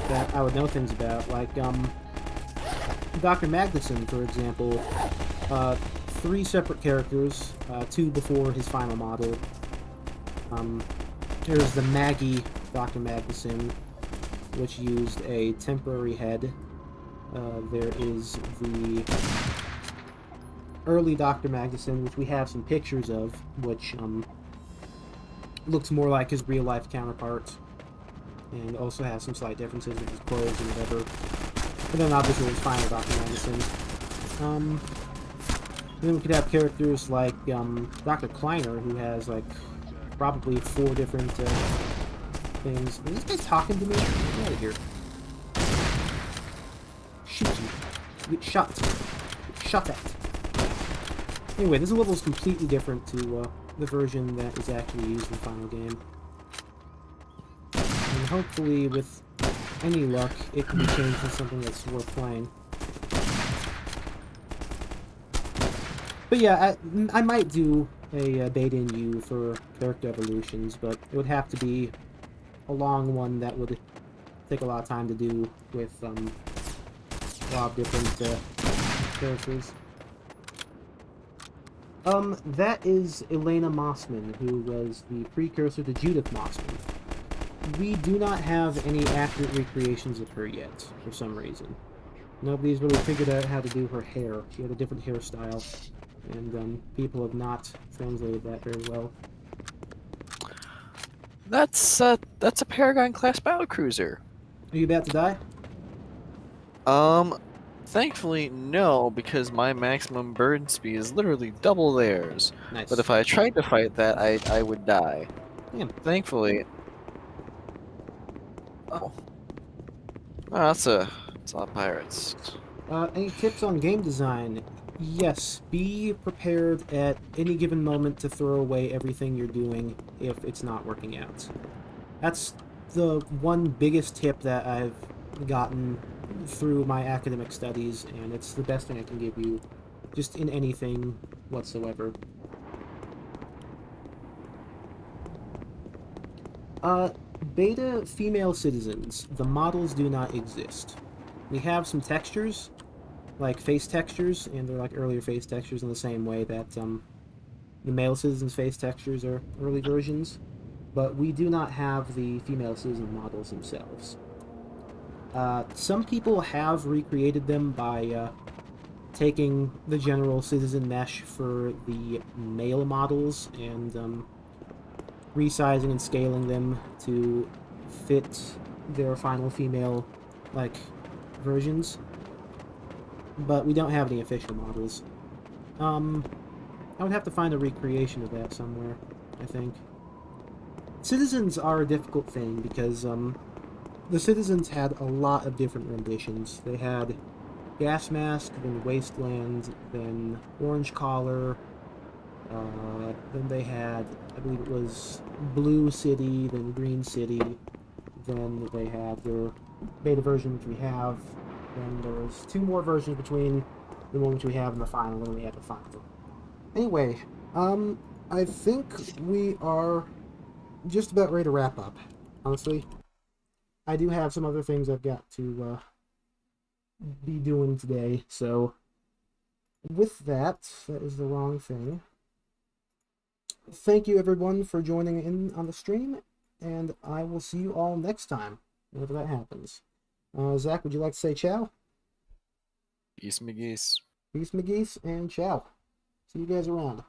that I would know things about. Like, Dr. Magnuson, for example, 3 separate characters, 2 before his final model. There's the Maggie Dr. Magnuson, which used a temporary head. There is the early Dr. Magnuson, which we have some pictures of, which looks more like his real-life counterpart, and also has some slight differences with his clothes and whatever. And then obviously his final Dr. Magnuson. Then we could have characters like Dr. Kleiner, who has like probably 4 different things. Are these guys talking to me? Get out of here. Shoot you. You get shot. Get shot at. Anyway, this level is completely different to the version that is actually used in the final game. And hopefully, with any luck, it can be changed to something that's worth playing. But yeah, I might do a beta in U for character evolutions, but it would have to be a long one that would take a lot of time to do with a lot of different characters. That is Elena Mossman, who was the precursor to Judith Mossman. We do not have any accurate recreations of her yet, for some reason. Nobody's really figured out how to do her hair. She had a different hairstyle, and people have not translated that very well. That's a Paragon class battlecruiser. Are you about to die? Thankfully, no, because my maximum burn speed is literally double theirs. Nice. But if I tried to fight that, I would die. Damn. Thankfully, Oh, that's a lot of pirates. Any tips on game design? Yes, be prepared at any given moment to throw away everything you're doing if it's not working out. That's the one biggest tip that I've gotten through my academic studies, and it's the best thing I can give you, just in anything whatsoever. Beta female citizens. The models do not exist. We have some textures, like face textures, and they're like earlier face textures in the same way that the male citizens' face textures are early versions, but we do not have the female citizen models themselves. Some people have recreated them by taking the general citizen mesh for the male models and resizing and scaling them to fit their final female versions, but we don't have any official models. I would have to find a recreation of that somewhere, I think. Citizens are a difficult thing because the citizens had a lot of different renditions. They had Gas Mask, then Wasteland, then Orange Collar, then they had, I believe it was Blue City, then Green City, then they had their beta version which we have, then there was 2 more versions between the one which we have and the final, and then we had the final. Anyway, I think we are just about ready to wrap up, honestly. I do have some other things I've got to be doing today, so with that is the wrong thing. Thank you everyone for joining in on the stream, and I will see you all next time, whenever that happens. Zach, would you like to say ciao? Peace, McGee's. Peace, McGeese, and ciao. See you guys around.